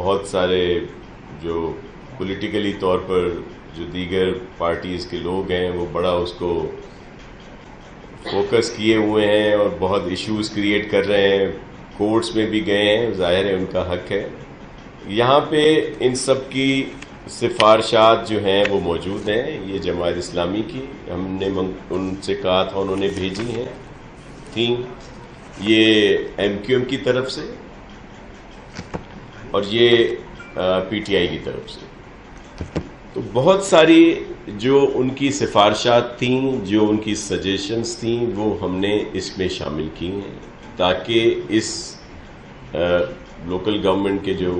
بہت سارے جو پولیٹیکلی طور پر جو دیگر پارٹیز کے لوگ ہیں وہ بڑا اس کو فوکس کیے ہوئے ہیں اور بہت ایشوز کریٹ کر رہے ہیں، کورٹس میں بھی گئے ہیں، ظاہر ہے ان کا حق ہے۔ یہاں پہ ان سب کی سفارشات جو ہیں وہ موجود ہیں، یہ جماعت اسلامی کی ہم نے ان سے کہا تھا، انہوں نے بھیجی تھیں، یہ ایم کیو ایم کی طرف سے اور یہ پی ٹی آئی کی طرف سے۔ تو بہت ساری جو ان کی سفارشات تھیں، جو ان کی سجیشنز تھیں، وہ ہم نے اس میں شامل کی ہیں تاکہ اس لوکل گورنمنٹ کے جو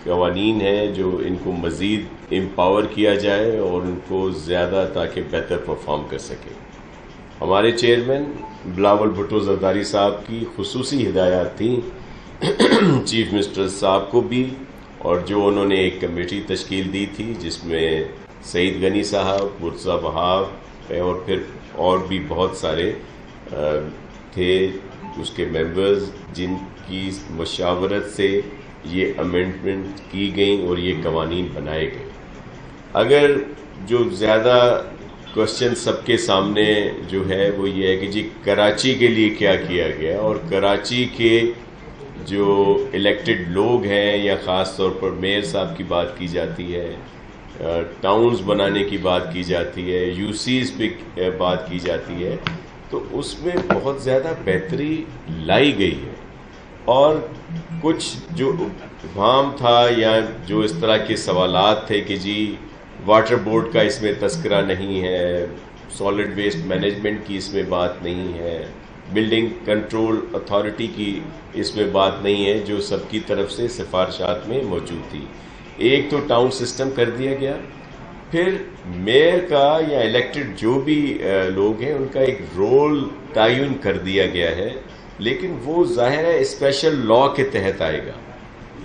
قوانین ہیں جو ان کو مزید امپاور کیا جائے اور ان کو زیادہ تاکہ بہتر پرفارم کر سکے۔ ہمارے چیئرمین بلاول بھٹو زرداری صاحب کی خصوصی ہدایات تھیں چیف منسٹر صاحب کو بھی، اور جو انہوں نے ایک کمیٹی تشکیل دی تھی جس میں سعید غنی صاحب، مرتضیٰ وہاب اور پھر اور بھی بہت سارے تھے اس کے ممبرز، جن کی مشاورت سے یہ امینڈمنٹ کی گئیں اور یہ قوانین بنائے گئے۔ اگر جو زیادہ کوشچن سب کے سامنے جو ہے وہ یہ ہے کہ جی کراچی کے لیے کیا کیا گیا، اور کراچی کے جو الیکٹڈ لوگ ہیں یا خاص طور پر میئر صاحب کی بات کی جاتی ہے، ٹاؤنز بنانے کی بات کی جاتی ہے، یو سیز پہ بات کی جاتی ہے، تو اس میں بہت زیادہ بہتری لائی گئی ہے۔ اور کچھ جو ابہام تھا یا جو اس طرح کے سوالات تھے کہ جی واٹر بورڈ کا اس میں تذکرہ نہیں ہے، سالڈ ویسٹ مینجمنٹ کی اس میں بات نہیں ہے، بلڈنگ کنٹرول اتھارٹی کی اس میں بات نہیں ہے، جو سب کی طرف سے سفارشات میں موجود تھی۔ ایک تو ٹاؤن سسٹم کر دیا گیا، پھر میئر کا یا الیکٹڈ جو بھی لوگ ہیں ان کا ایک رول تعین کر دیا گیا ہے، لیکن وہ ظاہر ہے اسپیشل لا کے تحت آئے گا۔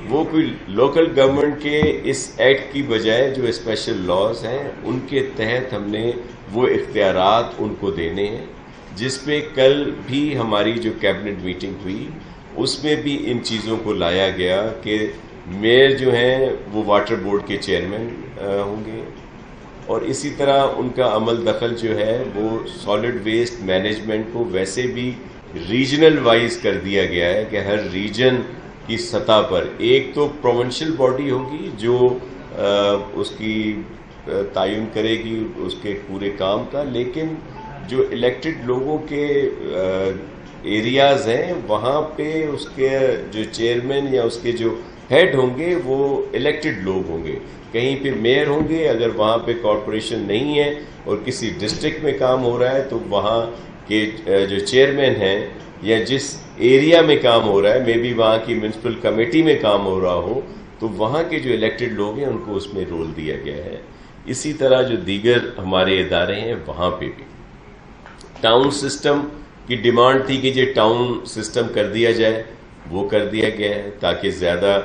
وہ کوئی لوکل گورنمنٹ کے اس ایکٹ کی بجائے جو اسپیشل لاز ہیں ان کے تحت ہم نے وہ اختیارات ان کو دینے ہیں، جس پہ کل بھی ہماری جو کیبنٹ میٹنگ ہوئی اس میں بھی ان چیزوں کو لایا گیا کہ میئر جو ہیں وہ واٹر بورڈ کے چیئرمین ہوں گے، اور اسی طرح ان کا عمل دخل جو ہے وہ سالڈ ویسٹ مینجمنٹ کو ویسے بھی ریجنل وائز کر دیا گیا ہے کہ ہر ریجن کی سطح پر ایک تو پروونشل باڈی ہوگی جو اس کی تعین کرے گی اس کے پورے کام کا، لیکن جو الیکٹڈ لوگوں کے ایریاز ہیں وہاں پہ اس کے جو چیئرمین یا اس کے جو ہیڈ ہوں گے وہ الیکٹڈ لوگ ہوں گے۔ کہیں پہ میئر ہوں گے، اگر وہاں پہ کارپوریشن نہیں ہے اور کسی ڈسٹرکٹ میں کام ہو رہا ہے تو وہاں کے جو چیئرمین ہیں یا جس ایریا میں کام ہو رہا ہے، مے بی وہاں کی میونسپل کمیٹی میں کام ہو رہا ہو، تو وہاں کے جو الیکٹڈ لوگ ہیں ان کو اس میں رول دیا گیا ہے۔ اسی طرح جو دیگر ہمارے ادارے ہیں وہاں پہ بھی ٹاؤن سسٹم کی ڈیمانڈ تھی کہ یہ ٹاؤن سسٹم کر دیا جائے، وہ کر دیا گیا ہے تاکہ زیادہ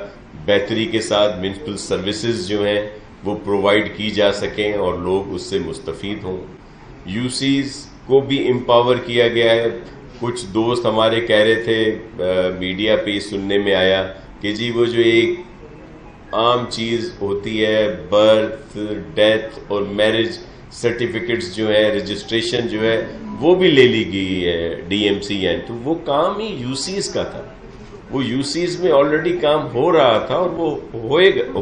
بہتری کے ساتھ میونسپل سروسز جو ہیں وہ پرووائڈ کی جا سکیں اور لوگ اس سے مستفید ہوں۔ یو سیز کو بھی امپاور کیا گیا ہے۔ کچھ دوست ہمارے کہہ رہے تھے، میڈیا پہ سننے میں آیا کہ جی وہ جو ایک عام چیز ہوتی ہے برتھ، ڈیتھ اور میرج سرٹیفکیٹس جو ہے، رجسٹریشن جو ہے وہ بھی لے لی گئی ہے ڈی ایم سی این، تو وہ کام ہی یو سیز کا تھا۔ وہ یو سیز میں آلریڈی کام ہو رہا تھا اور وہ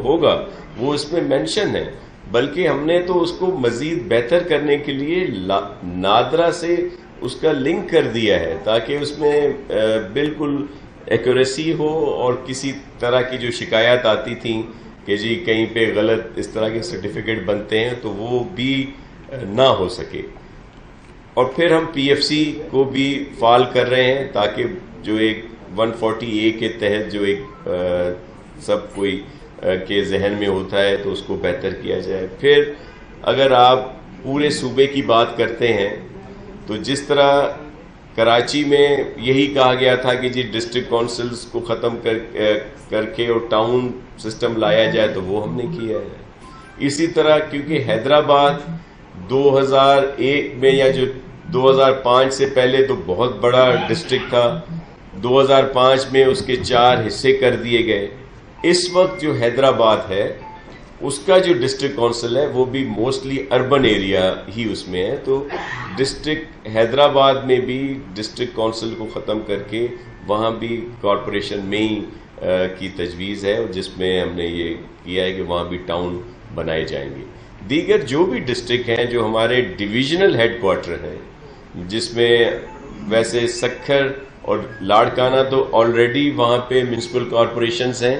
ہوگا، وہ اس میں مینشن ہے، بلکہ ہم نے تو اس کو مزید بہتر کرنے کے لیے نادرا سے اس کا لنک کر دیا ہے تاکہ اس میں بالکل ایکوریسی ہو اور کسی طرح کی جو شکایات آتی تھیں کہ جی کہیں پہ غلط اس طرح کے سرٹیفکیٹ بنتے ہیں تو وہ بھی نہ ہو سکے۔ اور پھر ہم پی ایف سی کو بھی فعال کر رہے ہیں تاکہ جو ایک 140A کے تحت جو ایک سب کوئی کے ذہن میں ہوتا ہے تو اس کو بہتر کیا جائے۔ پھر اگر آپ پورے صوبے کی بات کرتے ہیں تو جس طرح کراچی میں یہی کہا گیا تھا کہ جی ڈسٹرکٹ کونسلز کو ختم کر کے اور ٹاؤن سسٹم لایا جائے تو وہ ہم نے کیا ہے۔ اسی طرح کیونکہ حیدرآباد 2001 میں یا جو 2005 سے پہلے تو بہت بڑا ڈسٹرکٹ تھا، 2005 میں اس کے 4 حصے کر دیے گئے، اس وقت جو حیدرآباد ہے اس کا جو ڈسٹرکٹ کونسل ہے وہ بھی موسٹلی اربن ایریا ہی اس میں ہے، تو ڈسٹرکٹ حیدرآباد میں بھی ڈسٹرکٹ کونسل کو ختم کر کے وہاں بھی کارپوریشن میں ہی کی تجویز ہے، اور جس میں ہم نے یہ کیا ہے کہ وہاں بھی ٹاؤن بنائے جائیں گے۔ دیگر جو بھی ڈسٹرکٹ ہیں جو ہمارے ڈویژنل ہیڈ کوارٹر ہیں، جس میں ویسے سکھر اور لاڑکانہ تو آلریڈی وہاں پہ میونسپل کارپوریشنز ہیں،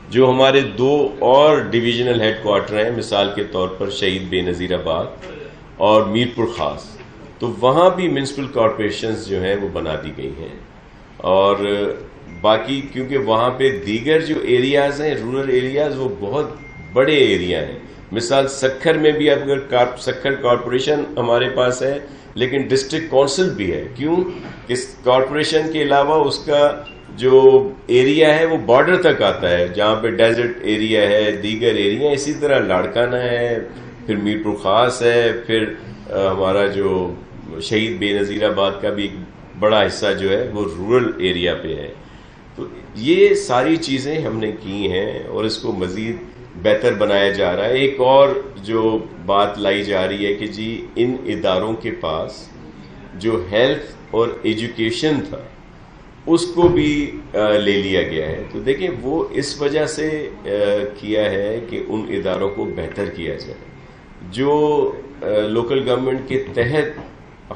جو ہمارے 2 اور ڈویژنل ہیڈ کوارٹر ہیں، مثال کے طور پر شہید بے نظیر آباد اور میر پور خاص، تو وہاں بھی میونسپل کارپوریشنز جو ہیں وہ بنا دی گئی ہیں۔ اور باقی کیونکہ وہاں پہ دیگر جو ایریاز ہیں رورل ایریاز وہ بہت بڑے ایریا ہیں، مثال سکھر میں بھی اگر سکھر کارپوریشن ہمارے پاس ہے لیکن ڈسٹرکٹ کونسل بھی ہے، کیوں کہ کارپوریشن کے علاوہ اس کا جو ایریا ہے وہ بارڈر تک آتا ہے، جہاں پہ ڈیزرٹ ایریا ہے، دیگر ایریا، اسی طرح لاڑکانہ ہے، پھر میر پور خاص ہے، پھر ہمارا جو شہید بے نظیر آباد کا بھی ایک بڑا حصہ جو ہے وہ رورل ایریا پہ ہے۔ تو یہ ساری چیزیں ہم نے کی ہیں اور اس کو مزید بہتر بنایا جا رہا ہے۔ ایک اور جو بات لائی جا رہی ہے کہ جی ان اداروں کے پاس جو ہیلتھ اور ایجوکیشن تھا اس کو بھی لے لیا گیا ہے، تو دیکھیں وہ اس وجہ سے کیا ہے کہ ان اداروں کو بہتر کیا جائے جو لوکل گورنمنٹ کے تحت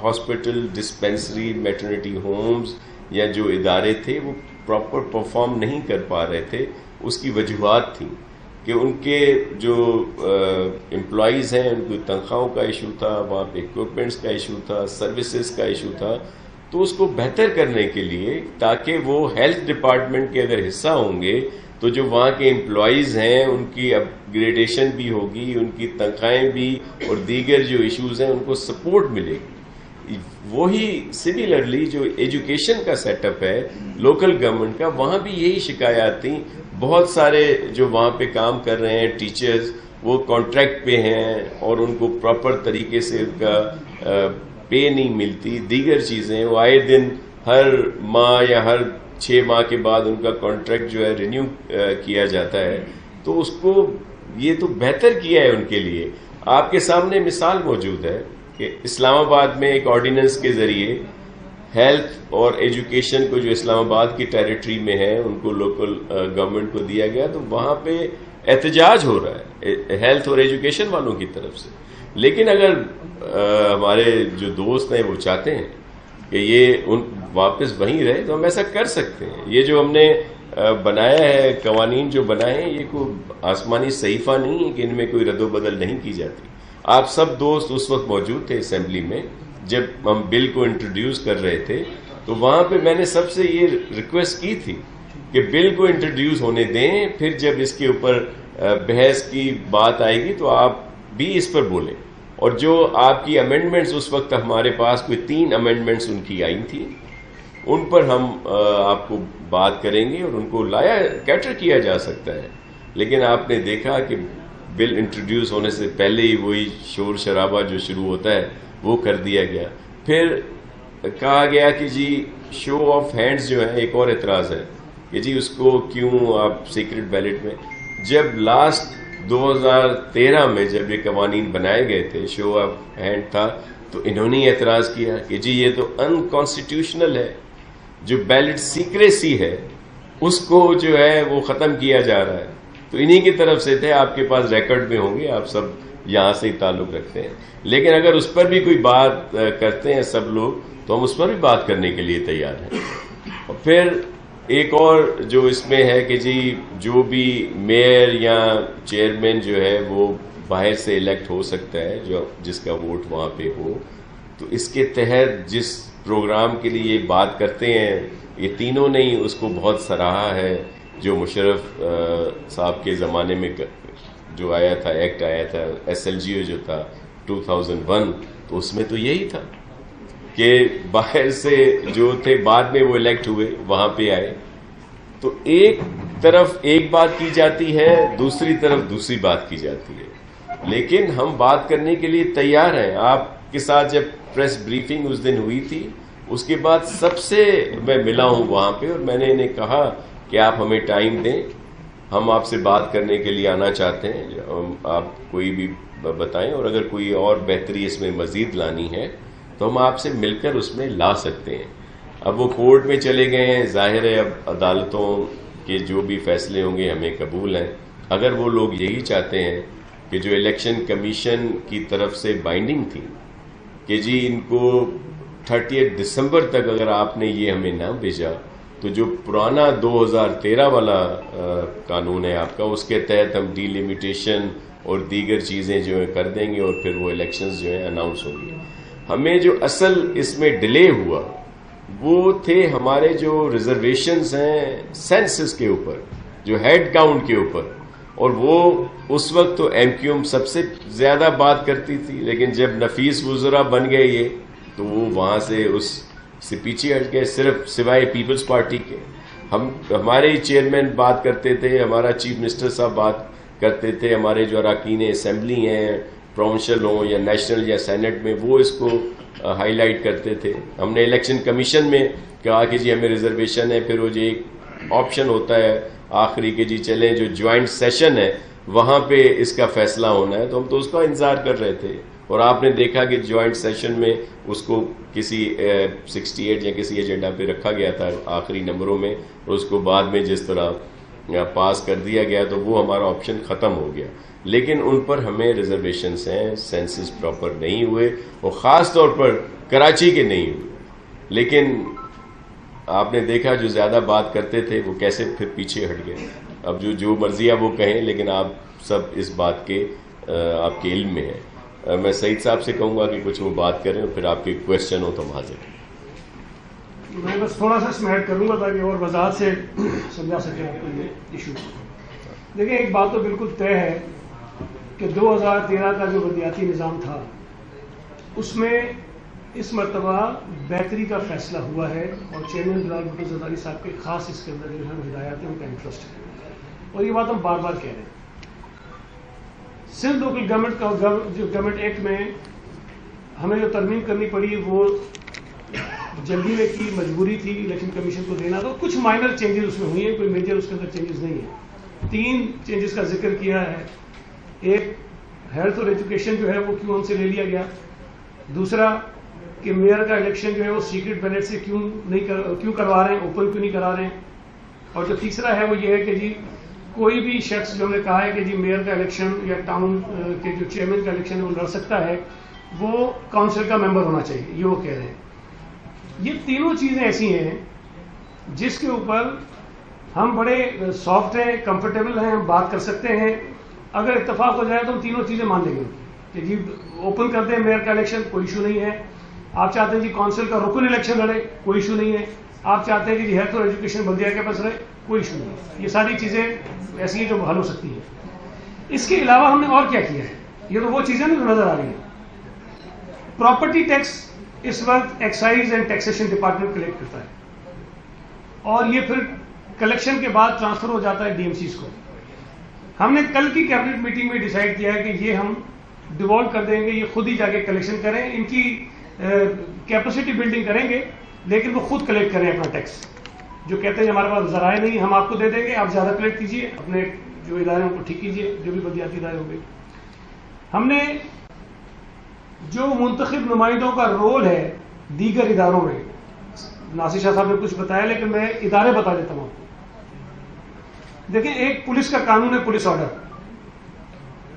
ہاسپٹل، ڈسپینسری، میٹرنٹی ہومز یا جو ادارے تھے وہ پراپر پرفارم نہیں کر پا رہے تھے۔ اس کی وجوہات تھیں کہ ان کے جو امپلائیز ہیں ان کی تنخواہوں کا ایشو تھا، وہاں پہ اکوپمنٹس کا ایشو تھا، سروسز کا ایشو تھا، تو اس کو بہتر کرنے کے لیے تاکہ وہ ہیلتھ ڈپارٹمنٹ کے اگر حصہ ہوں گے تو جو وہاں کے امپلائیز ہیں ان کی اپ گریڈیشن بھی ہوگی، ان کی تنخواہیں بھی اور دیگر جو ایشوز ہیں ان کو سپورٹ ملے گی۔ وہی سملرلی جو ایجوکیشن کا سیٹ اپ ہے لوکل گورنمنٹ کا، وہاں بھی یہی شکایات تھیں۔ بہت سارے جو وہاں پہ کام کر رہے ہیں ٹیچرز وہ کانٹریکٹ پہ ہیں اور ان کو پراپر طریقے سے ان کا پے نہیں ملتی، دیگر چیزیں، وہ آئے دن ہر ماہ یا ہر 6 ماہ کے بعد ان کا کانٹریکٹ جو ہے رینیو کیا جاتا ہے، تو اس کو یہ تو بہتر کیا ہے ان کے لیے۔ آپ کے سامنے مثال موجود ہے کہ اسلام آباد میں ایک آرڈیننس کے ذریعے ہیلتھ اور ایجوکیشن کو جو اسلام آباد کی ٹیریٹری میں ہے ان کو لوکل گورنمنٹ کو دیا گیا، تو وہاں پہ احتجاج ہو رہا ہے ہیلتھ اور ایجوکیشن والوں کی طرف سے۔ لیکن اگر ہمارے جو دوست ہیں وہ چاہتے ہیں کہ یہ واپس وہیں رہے تو ہم ایسا کر سکتے ہیں۔ یہ جو ہم نے بنایا ہے، قوانین جو بنائے ہیں، یہ کوئی آسمانی صحیفہ نہیں ہے کہ ان میں کوئی رد و بدل نہیں کی جاتی۔ آپ سب دوست اس وقت موجود تھے اسمبلی میں جب ہم بل کو انٹروڈیوس کر رہے تھے، تو وہاں پہ میں نے سب سے یہ ریکویسٹ کی تھی کہ بل کو انٹروڈیوس ہونے دیں، پھر جب اس کے اوپر بحث کی بات آئے گی تو آپ بھی اس پر بولیں، اور جو آپ کی امینڈمنٹس اس وقت ہمارے پاس کوئی 3 امینڈمنٹس ان کی آئی تھیں، ان پر ہم آپ کو بات کریں گے اور ان کو کیٹر کیا جا سکتا ہے۔ لیکن آپ نے دیکھا کہ بل انٹروڈیوس ہونے سے پہلے ہی وہی شور شرابہ جو شروع ہوتا ہے وہ کر دیا گیا۔ پھر کہا گیا کہ جی شو آف ہینڈز جو ہے، ایک اور اعتراض ہے کہ جی اس کو کیوں آپ سیکرٹ بیلٹ میں، جب لاسٹ 2013 میں جب یہ قوانین بنائے گئے تھے شو آف ہینڈ تھا، تو انہوں نے اعتراض کیا کہ جی یہ تو انکانسٹیٹیوشنل ہے، جو بیلٹ سیکریسی ہے اس کو جو ہے وہ ختم کیا جا رہا ہے۔ تو انہی کی طرف سے تھے، آپ کے پاس ریکارڈ میں ہوں گے، آپ سب یہاں سے ہی تعلق رکھتے ہیں۔ لیکن اگر اس پر بھی کوئی بات کرتے ہیں سب لوگ تو ہم اس پر بھی بات کرنے کے لیے تیار ہیں۔ اور پھر ایک اور جو اس میں ہے کہ جی جو بھی میئر یا چیئرمین جو ہے وہ باہر سے الیکٹ ہو سکتا ہے، جس کا ووٹ وہاں پہ ہو، تو اس کے تحت جس پروگرام کے لیے یہ بات کرتے ہیں، یہ تینوں نے ہی اس کو بہت سراہا ہے۔ جو مشرف صاحب کے زمانے میں جو آیا تھا، ایکٹ آیا تھا SLGO جو تھا 2001، تو اس میں تو یہی تھا کہ باہر سے جو تھے بعد میں وہ الیکٹ ہوئے وہاں پہ آئے، تو ایک طرف ایک بات کی جاتی ہے، دوسری طرف دوسری بات کی جاتی ہے، لیکن ہم بات کرنے کے لیے تیار ہیں۔ آپ کے ساتھ جب پریس بریفنگ اس دن ہوئی تھی، اس کے بعد سب سے میں ملا ہوں وہاں پہ، اور میں نے انہیں کہا کہ آپ ہمیں ٹائم دیں ہم آپ سے بات کرنے کے لیے آنا چاہتے ہیں. آپ کوئی بھی بتائیں، اور اگر کوئی اور بہتری اس میں مزید لانی ہے تو ہم آپ سے مل کر اس میں لا سکتے ہیں. اب وہ کورٹ میں چلے گئے ہیں، ظاہر ہے اب عدالتوں کے جو بھی فیصلے ہوں گے ہمیں قبول ہیں. اگر وہ لوگ یہی چاہتے ہیں کہ جو الیکشن کمیشن کی طرف سے بائنڈنگ تھی کہ جی ان کو 30 دسمبر تک اگر آپ نے یہ ہمیں نہ بھیجا تو جو پرانا 2013 والا قانون ہے آپ کا، اس کے تحت ہم ڈی لمیٹیشن اور دیگر چیزیں جو ہیں کر دیں گے اور پھر وہ الیکشنز جو ہیں اناؤنس ہوں گی. ہمیں جو اصل اس میں ڈیلے ہوا وہ تھے ہمارے جو ریزرویشنز ہیں سینسس کے اوپر، جو ہیڈ کاؤنٹ کے اوپر، اور وہ اس وقت تو ایم کیو ایم سب سے زیادہ بات کرتی تھی، لیکن جب نفیس وزراء بن گئے یہ تو وہ وہاں سے اس سے پیچھے ہٹ گئے، صرف سوائے پیپلز پارٹی کے. ہمارے ہی چیئرمین بات کرتے تھے، ہمارا چیف منسٹر صاحب بات کرتے تھے، ہمارے جو اراکین اسمبلی ہیں پروونشل ہوں یا نیشنل یا سینٹ میں، وہ اس کو ہائی لائٹ کرتے تھے. ہم نے الیکشن کمیشن میں کہا کہ جی ہمیں ریزرویشن ہے، پھر وہ جو ایک آپشن ہوتا ہے آخری کہ جی چلیں جو جوائنٹ سیشن ہے وہاں پہ اس کا فیصلہ ہونا ہے، تو ہم تو اس کا انتظار کر رہے تھے. اور آپ نے دیکھا کہ جوائنٹ سیشن میں اس کو کسی 68 یا کسی ایجنڈا پہ رکھا گیا تھا آخری نمبروں میں، اور اس کو بعد میں جس طرح پاس کر دیا گیا تو وہ ہمارا آپشن ختم ہو گیا. لیکن ان پر ہمیں ریزرویشنز ہیں، سینسس پراپر نہیں ہوئے، اور خاص طور پر کراچی کے نہیں ہوئے. لیکن آپ نے دیکھا جو زیادہ بات کرتے تھے وہ کیسے پھر پیچھے ہٹ گئے. اب جو مرضی ہے وہ کہیں، لیکن آپ سب اس بات کے آپ کے علم میں ہیں. میں سعید صاحب سے کہوں گا کہ کچھ وہ بات کریں، اور پھر آپ کے کویشچن ہو تو ہم حاضر ہیں. میں بس تھوڑا سا اس میں ایڈ کروں گا تاکہ اور وضاحت سے سمجھا سکیں آپ کو یہ ایشو. دیکھیں ایک بات تو بالکل طے ہے کہ 2013 کا جو بلدیاتی نظام تھا اس میں اس مرتبہ بہتری کا فیصلہ ہوا ہے، اور چیئرمین بلال بھٹو زرداری صاحب کے خاص اس کے اندر جو ہے ہدایات ہیں ان کا انٹرسٹ ہے. اور یہ بات ہم بار بار کہہ رہے ہیں. سندھ لوکل گورنمنٹ کا جو گورنمنٹ ایکٹ میں ہمیں جو ترمیم کرنی پڑی وہ جلدی میں کی مجبوری تھی الیکشن کمیشن کو دینا، تو کچھ مائنر چینجز اس میں ہوئی ہیں، کوئی میجر اس کے اندر چینجز نہیں ہیں. 3 چینجز کا ذکر کیا ہے. ایک ہیلتھ اور ایجوکیشن جو ہے وہ کیوں ہم سے لے لیا گیا. دوسرا کہ میئر کا الیکشن جو ہے وہ سیکرٹ بیلٹ سے کیوں کروا رہے ہیں، اوپن کیوں نہیں کرا رہے ہیں. اور جو تیسرا ہے وہ یہ ہے کہ جی کوئی بھی شخص جو ہم نے کہا ہے کہ جی میئر کا الیکشن یا ٹاؤن کے جو چیئرمین کا الیکشن ہے وہ لڑ سکتا ہے، وہ کاؤنسل کا ممبر ہونا چاہیے، یہ وہ کہہ رہے ہیں. یہ تینوں چیزیں ایسی ہیں جس کے اوپر ہم بڑے سافٹ ہیں، کمفرٹیبل ہیں، ہم بات کر سکتے ہیں. اگر اتفاق ہو جائے تو ہم تینوں چیزیں مان لیں گے کہ جی اوپن کرتے ہیں میئر کا الیکشن، کوئی ایشو نہیں ہے. آپ چاہتے ہیں جی کونسل کا رکن الیکشن لڑے، کوئی ایشو نہیں ہے. آپ چاہتے ہیں کہ جی ہیلتھ اور ایجوکیشن بلدیہ کے پاس رہے، کوئی ایشو نہیں ہے. یہ ساری چیزیں ایسی ہیں جو حل ہو سکتی ہیں. اس کے علاوہ ہم نے اور کیا کیا ہے؟ یہ تو وہ چیزیں جو نظر آ رہی ہیں. پراپرٹی ٹیکس اس وقت excise and taxation department collect کرتا ہے، اور یہ پھر کلیکشن کے بعد ٹرانسفر ہو جاتا ہے ڈی ایم سیز کو. ہم نے کل کی کیبنٹ میٹنگ میں ڈیسائیڈ کیا ہے کہ یہ ہم ڈیوالو کر دیں گے، یہ خود ہی جا کے کلیکشن کریں. ان کی کیپیسٹی بلڈنگ کریں گے لیکن وہ خود کلیکٹ کریں اپنا ٹیکس. جو کہتے ہیں ہمارے پاس ذرائع نہیں، ہم آپ کو دے دیں گے، آپ زیادہ کلیکٹ کیجیے، اپنے جو ادارے ہیں ان کو ٹھیک کیجیے، جو بھی بلدیاتی ادارے ہوں گے. ہم نے جو منتخب نمائندوں کا رول ہے دیگر اداروں میں، ناصر شاہ صاحب نے کچھ بتایا لیکن میں ادارے بتا دیتا ہوں. دیکھیں ایک پولیس کا قانون ہے، پولیس آرڈر.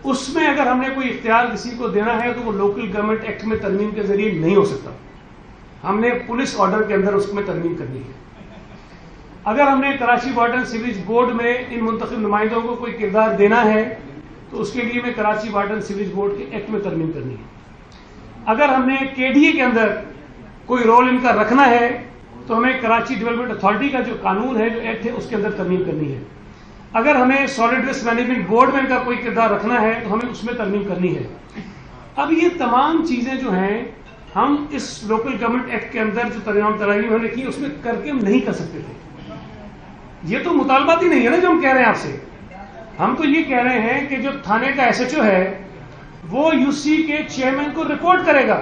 اس میں اگر ہم نے کوئی اختیار کسی کو دینا ہے تو وہ لوکل گورنمنٹ ایکٹ میں ترمیم کے ذریعے نہیں ہو سکتا. ہم نے پولیس آرڈر کے اندر اس میں ترمیم کرنی ہے. اگر ہم نے Karachi water and sewerage board میں ان منتخب نمائندوں کو کوئی کردار دینا ہے تو اس کے لیے میں Karachi water and sewerage board کے ایکٹ میں ترمیم کرنی ہے. اگر ہم نے کے ڈی اے کے اندر کوئی رول ان کا رکھنا ہے تو ہمیں کراچی ڈیولپمنٹ اتھارٹی کا جو قانون ہے، جو ایکٹ ہے، اس کے اندر ترمیم کرنی ہے. اگر ہمیں سالڈ ویسٹ مینجمنٹ بورڈ میں ان کا کوئی کردار رکھنا ہے تو ہمیں اس میں ترمیم کرنی ہے. اب یہ تمام چیزیں جو ہیں ہم اس لوکل گورنمنٹ ایکٹ کے اندر جو ترمیم ہم نے کی اس میں کر کے ہم نہیں کر سکتے تھے. یہ تو مطالبات ہی نہیں ہے نا جو ہم کہہ رہے ہیں آپ سے. ہم تو یہ کہہ رہے ہیں کہ جو تھانے کا ایس ایچ او ہے وہ یو سی کے چیئرمین کو رپورٹ کرے گا.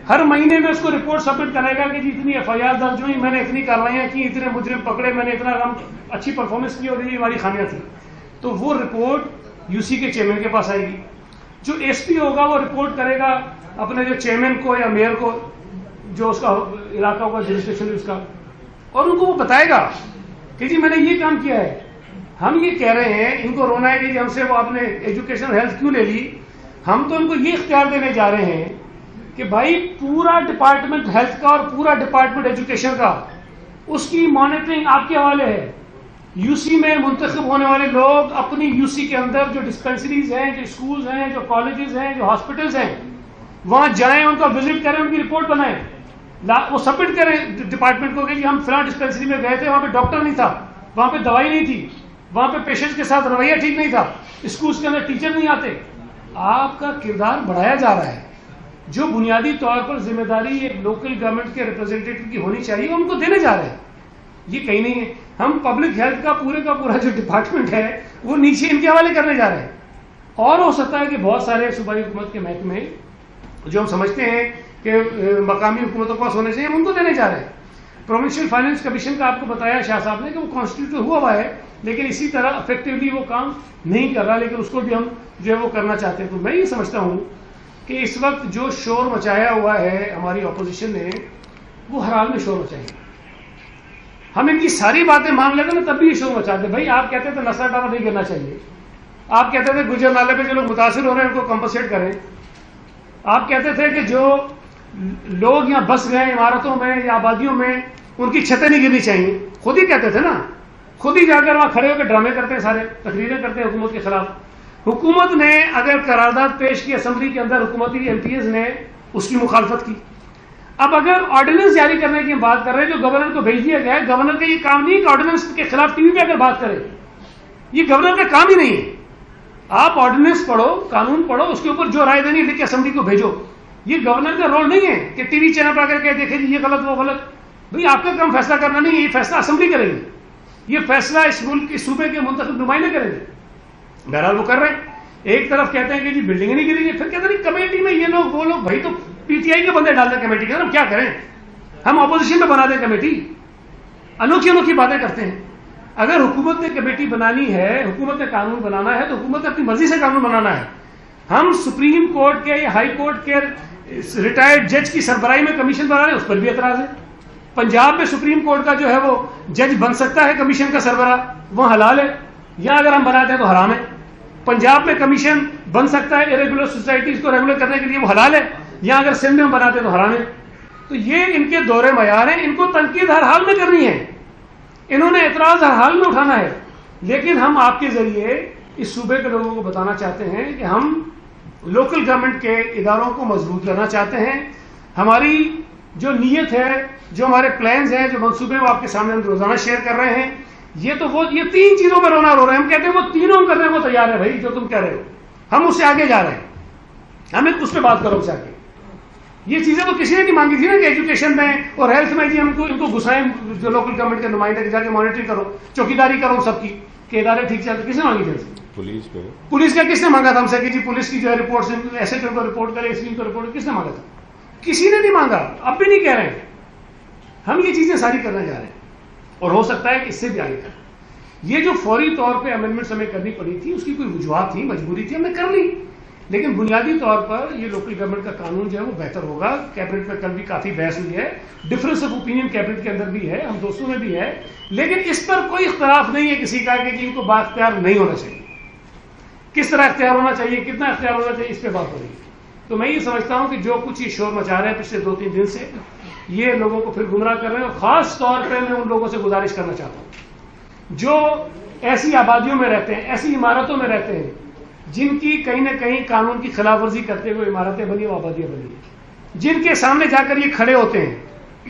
ہر مہینے میں اس کو رپورٹ سبمٹ کرے گا کہ جی اتنی ایف آئی آر درج ہوئی، میں نے اتنی کارروائیاں کی، اتنے مجرم پکڑے، میں نے اتنا کام اچھی پرفارمنس کی اور یہ ہماری خامیاں تھیں. تو وہ رپورٹ یو سی کے چیئرمین کے پاس آئے گی. جو ایس پی ہوگا وہ رپورٹ کرے گا اپنے جو چیئرمین کو یا میئر کو جو اس کا علاقہ ہوگا جورسڈکشن اس کا، اور ان کو وہ بتائے گا کہ جی میں نے یہ کام کیا ہے. ہم یہ کہہ رہے ہیں، ان کو رونا ہے کہ جی ہم سے وہ آپ نے ایجوکیشن ہیلتھ کیوں لے لی. ہم تو ان کو یہ اختیار دینے جا رہے ہیں کہ بھائی پورا ڈپارٹمنٹ ہیلتھ کا اور پورا ڈپارٹمنٹ ایجوکیشن کا، اس کی مانیٹرنگ آپ کے حوالے ہے. یو سی میں منتخب ہونے والے لوگ اپنی یو سی کے اندر جو ڈسپینسریز ہیں، جو اسکولز ہیں، جو کالجز ہیں، جو ہاسپٹلز ہیں، وہاں جائیں، ان کا وزٹ کریں، ان کی رپورٹ بنائیں، وہ سبمٹ کریں ڈپارٹمنٹ کو کہ جی ہم فلاں ڈسپینسری میں گئے تھے، وہاں پہ ڈاکٹر نہیں تھا، وہاں پہ دوائی نہیں تھی، وہاں پہ پیشنٹ کے ساتھ رویہ ٹھیک نہیں تھا، اسکولز کے اندر ٹیچر نہیں آتے. آپ کا کردار بڑھایا جا رہا ہے. جو بنیادی طور پر ذمہ داری ایک لوکل گورنمنٹ کے ریپرزینٹیٹو کی ہونی چاہیے وہ ان کو دینے جا رہے ہیں. یہ کہیں نہیں ہے. ہم پبلک ہیلتھ کا پورا جو ڈپارٹمنٹ ہے وہ نیچے ان کے حوالے کرنے جا رہے ہیں. اور ہو سکتا ہے کہ بہت سارے صوبائی حکومت کے محکمے جو ہم سمجھتے ہیں کہ مقامی حکومتوں کے پاس ہونے چاہیے ہم ان کو دینے جا رہے ہیں. پروونشل فائنانس کمیشن کا آپ کو بتایا شاہ صاحب نے کہ وہ کانسٹیٹیوٹ ہوا ہے لیکن اسی طرح افیکٹولی وہ کام نہیں کر رہا، لیکن اس کو بھی ہم جو ہے وہ کرنا چاہتے ہیں. تو میں یہ سمجھتا ہوں کہ اس وقت جو شور مچایا ہوا ہے ہماری اپوزیشن نے وہ ہر حال میں شور مچائیں گے. ہم ان کی ساری باتیں مان لیتے نا تب بھی یہ شور مچاتے. بھائی آپ کہتے تھے نشہ ڈالا نہیں کرنا چاہیے، آپ کہتے تھے گجر نالے پہ جو لوگ متاثر ہو رہے ہیں ان کو کمپنسیٹ کریں، آپ کہتے تھے کہ جو لوگ یہاں بس گئے عمارتوں میں یا آبادیوں میں ان کی چھتیں نہیں گرنی چاہیے. خود ہی کہتے تھے نا، خود ہی جا کر وہاں کھڑے ہو کے ڈرامے کرتے ہیں، سارے تقریریں کرتے ہیں حکومت کے خلاف. حکومت نے اگر قرارداد پیش کی اسمبلی کے اندر، حکومتی ایم پی ایز نے اس کی مخالفت کی. اب اگر آرڈیننس جاری کرنے کی ہم بات کر رہے ہیں جو گورنر کو بھیج دیا گیا ہے، گورنر کا یہ کام نہیں کہ آرڈیننس کے خلاف ٹی وی پہ اگر بات کرے، یہ گورنر کا کام ہی نہیں ہے. آپ آرڈیننس پڑھو، قانون پڑھو، اس کے اوپر جو رائے دینی لکھ کے اسمبلی کو بھیجو. یہ گورنر کا رول نہیں ہے کہ ٹی وی چینل پر اگر کہ دیکھیں جی یہ غلط وہ غلط. بھائی آپ کا کام فیصلہ کرنا نہیں ہے، یہ فیصلہ اسمبلی کرے گی، یہ فیصلہ اس ملک کے صوبے کے منتخب نمائندے کریں گے. بہرحال وہ کر رہے ہیں. ایک طرف کہتے ہیں کہ جی بلڈنگیں نہیں گری، پھر کہتے ہیں کمیٹی میں یہ لوگ وہ لوگ. بھائی تو پی ٹی آئی کے بندے ڈال دیں کمیٹی کے اندر، ہم کیا کریں؟ ہم اپوزیشن میں بنا دیں کمیٹی؟ انوکھی باتیں کرتے ہیں. اگر حکومت نے کمیٹی بنانی ہے، حکومت نے قانون بنانا ہے تو حکومت نے اپنی مرضی سے قانون بنانا ہے. ہم سپریم کورٹ کے یا ہائی کورٹ کے ریٹائرڈ جج کی سربراہی میں کمیشن بنا رہے ہیں، اس پر بھی اعتراض ہے. پنجاب میں سپریم کورٹ کا جو ہے وہ جج بن سکتا ہے کمیشن کا سربراہ، وہ حلال ہے. یا اگر ہم بناتے ہیں تو حرام ہے. پنجاب میں کمیشن بن سکتا ہے ارریگولر سوسائٹیز کو ریگولر کرنے کے لیے، وہ حلال ہے. یا اگر سندھ میں ہم بناتے ہیں تو حرام ہے. تو یہ ان کے دور معیار ہیں. ان کو تنقید ہر حال میں کرنی ہے، انہوں نے اعتراض ہر حال میں اٹھانا ہے. لیکن ہم آپ کے ذریعے اس صوبے کے لوگوں کو بتانا چاہتے ہیں کہ ہم لوکل گورنمنٹ کے اداروں کو مضبوط کرنا چاہتے ہیں. ہماری جو نیت ہے، جو ہمارے پلانز ہیں، جو منصوبے وہ آپ کے سامنے ہم روزانہ شیئر کر رہے ہیں. یہ تین چیزوں میں رونا رو رہے ہیں. ہم کہتے ہیں وہ تینوں کرنے کو تیار ہے. بھائی جو تم کہہ رہے ہو ہم اس سے آگے جا رہے ہیں، ہمیں اس پہ بات کرو. چاہ کے یہ چیزیں تو کسی نے نہیں مانگی تھی نا کہ ایجوکیشن میں اور ہیلتھ میں جی ہم کو ان کو گھسائیں، جو لوکل گورنمنٹ کے نمائندے جا کے مانیٹرنگ کرو، چوکیداری کرو سب کی کہ ادارے ٹھیک چلتے. کس نے مانگی تھی؟ پولیس کا کس نے مانگا تھا ہم سے کہ جی پولیس کی جو ہے رپورٹ ایسے کو رپورٹ کرے، اسکیم کو رپورٹ؟ کس نے مانگا تھا؟ کسی نے نہیں مانگا. اب بھی نہیں کہہ رہے ہیں. ہم یہ چیزیں ساری کرنے جا رہے ہیں اور ہو سکتا ہے کہ اس سے بھی آگے کریں. یہ جو فوری طور پہ امینڈمنٹس ہمیں کرنی پڑی تھی، اس کی کوئی وجوہات تھی، مجبوری تھی، ہم نے کر لی. لیکن بنیادی طور پر یہ لوکل گورنمنٹ کا قانون جو ہے وہ بہتر ہوگا. کیبنٹ میں کل بھی کافی بحث ہوئی ہے، ڈفرینس آف اوپینین کیبنٹ کے اندر بھی ہے، ہم دوستوں میں بھی ہے. لیکن اس پر کوئی اختلاف نہیں ہے کسی کا کہ ان کو بااختیار نہیں ہونا چاہیے. کس طرح اختیار ہونا چاہیے، کتنا اختیار ہونا چاہیے، اس پہ بات ہو رہی ہے. تو میں یہ سمجھتا ہوں کہ جو کچھ یہ شور مچا رہے ہیں پچھلے 2-3 دن سے، یہ لوگوں کو پھر گمراہ کر رہے ہیں. اور خاص طور پہ میں ان لوگوں سے گزارش کرنا چاہتا ہوں جو ایسی آبادیوں میں رہتے ہیں، ایسی عمارتوں میں رہتے ہیں جن کی کہیں نہ کہیں قانون کی خلاف ورزی کرتے ہوئے عمارتیں بنی و آبادیاں بنی ہیں، جن کے سامنے جا کر یہ کھڑے ہوتے ہیں،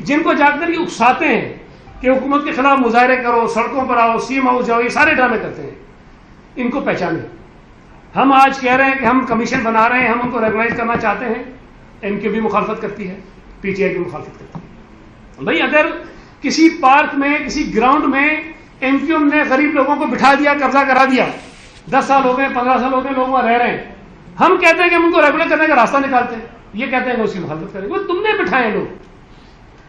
جن کو جا کر یہ اکساتے ہیں کہ حکومت کے خلاف مظاہرے کرو، سڑکوں پر آؤ، سی ایم ہاؤس جاؤ، یہ سارے ڈرامے کرتے ہیں. ان کو پہچانیں. ہم آج کہہ رہے ہیں کہ ہم کمیشن بنا رہے ہیں، ہم ان کو ریکگنائز کرنا چاہتے ہیں. ان کی بھی مخالفت کرتی ہے، پی ٹی آئی کی مخالفت کرتی ہے. بھائی اگر کسی پارک میں، کسی گراؤنڈ میں ایم کیو ایم نے غریب لوگوں کو بٹھا دیا، قبضہ کرا دیا، 10 سال ہو گئے، 15 سال ہو گئے، لوگ وہاں رہ رہے ہیں، ہم کہتے ہیں کہ ہم ان کو ریگولر کرنے کا راستہ نکالتے ہیں. یہ کہتے ہیں کہ اس کی مخالفت کریں گے. وہ تم نے بٹھائے لوگ,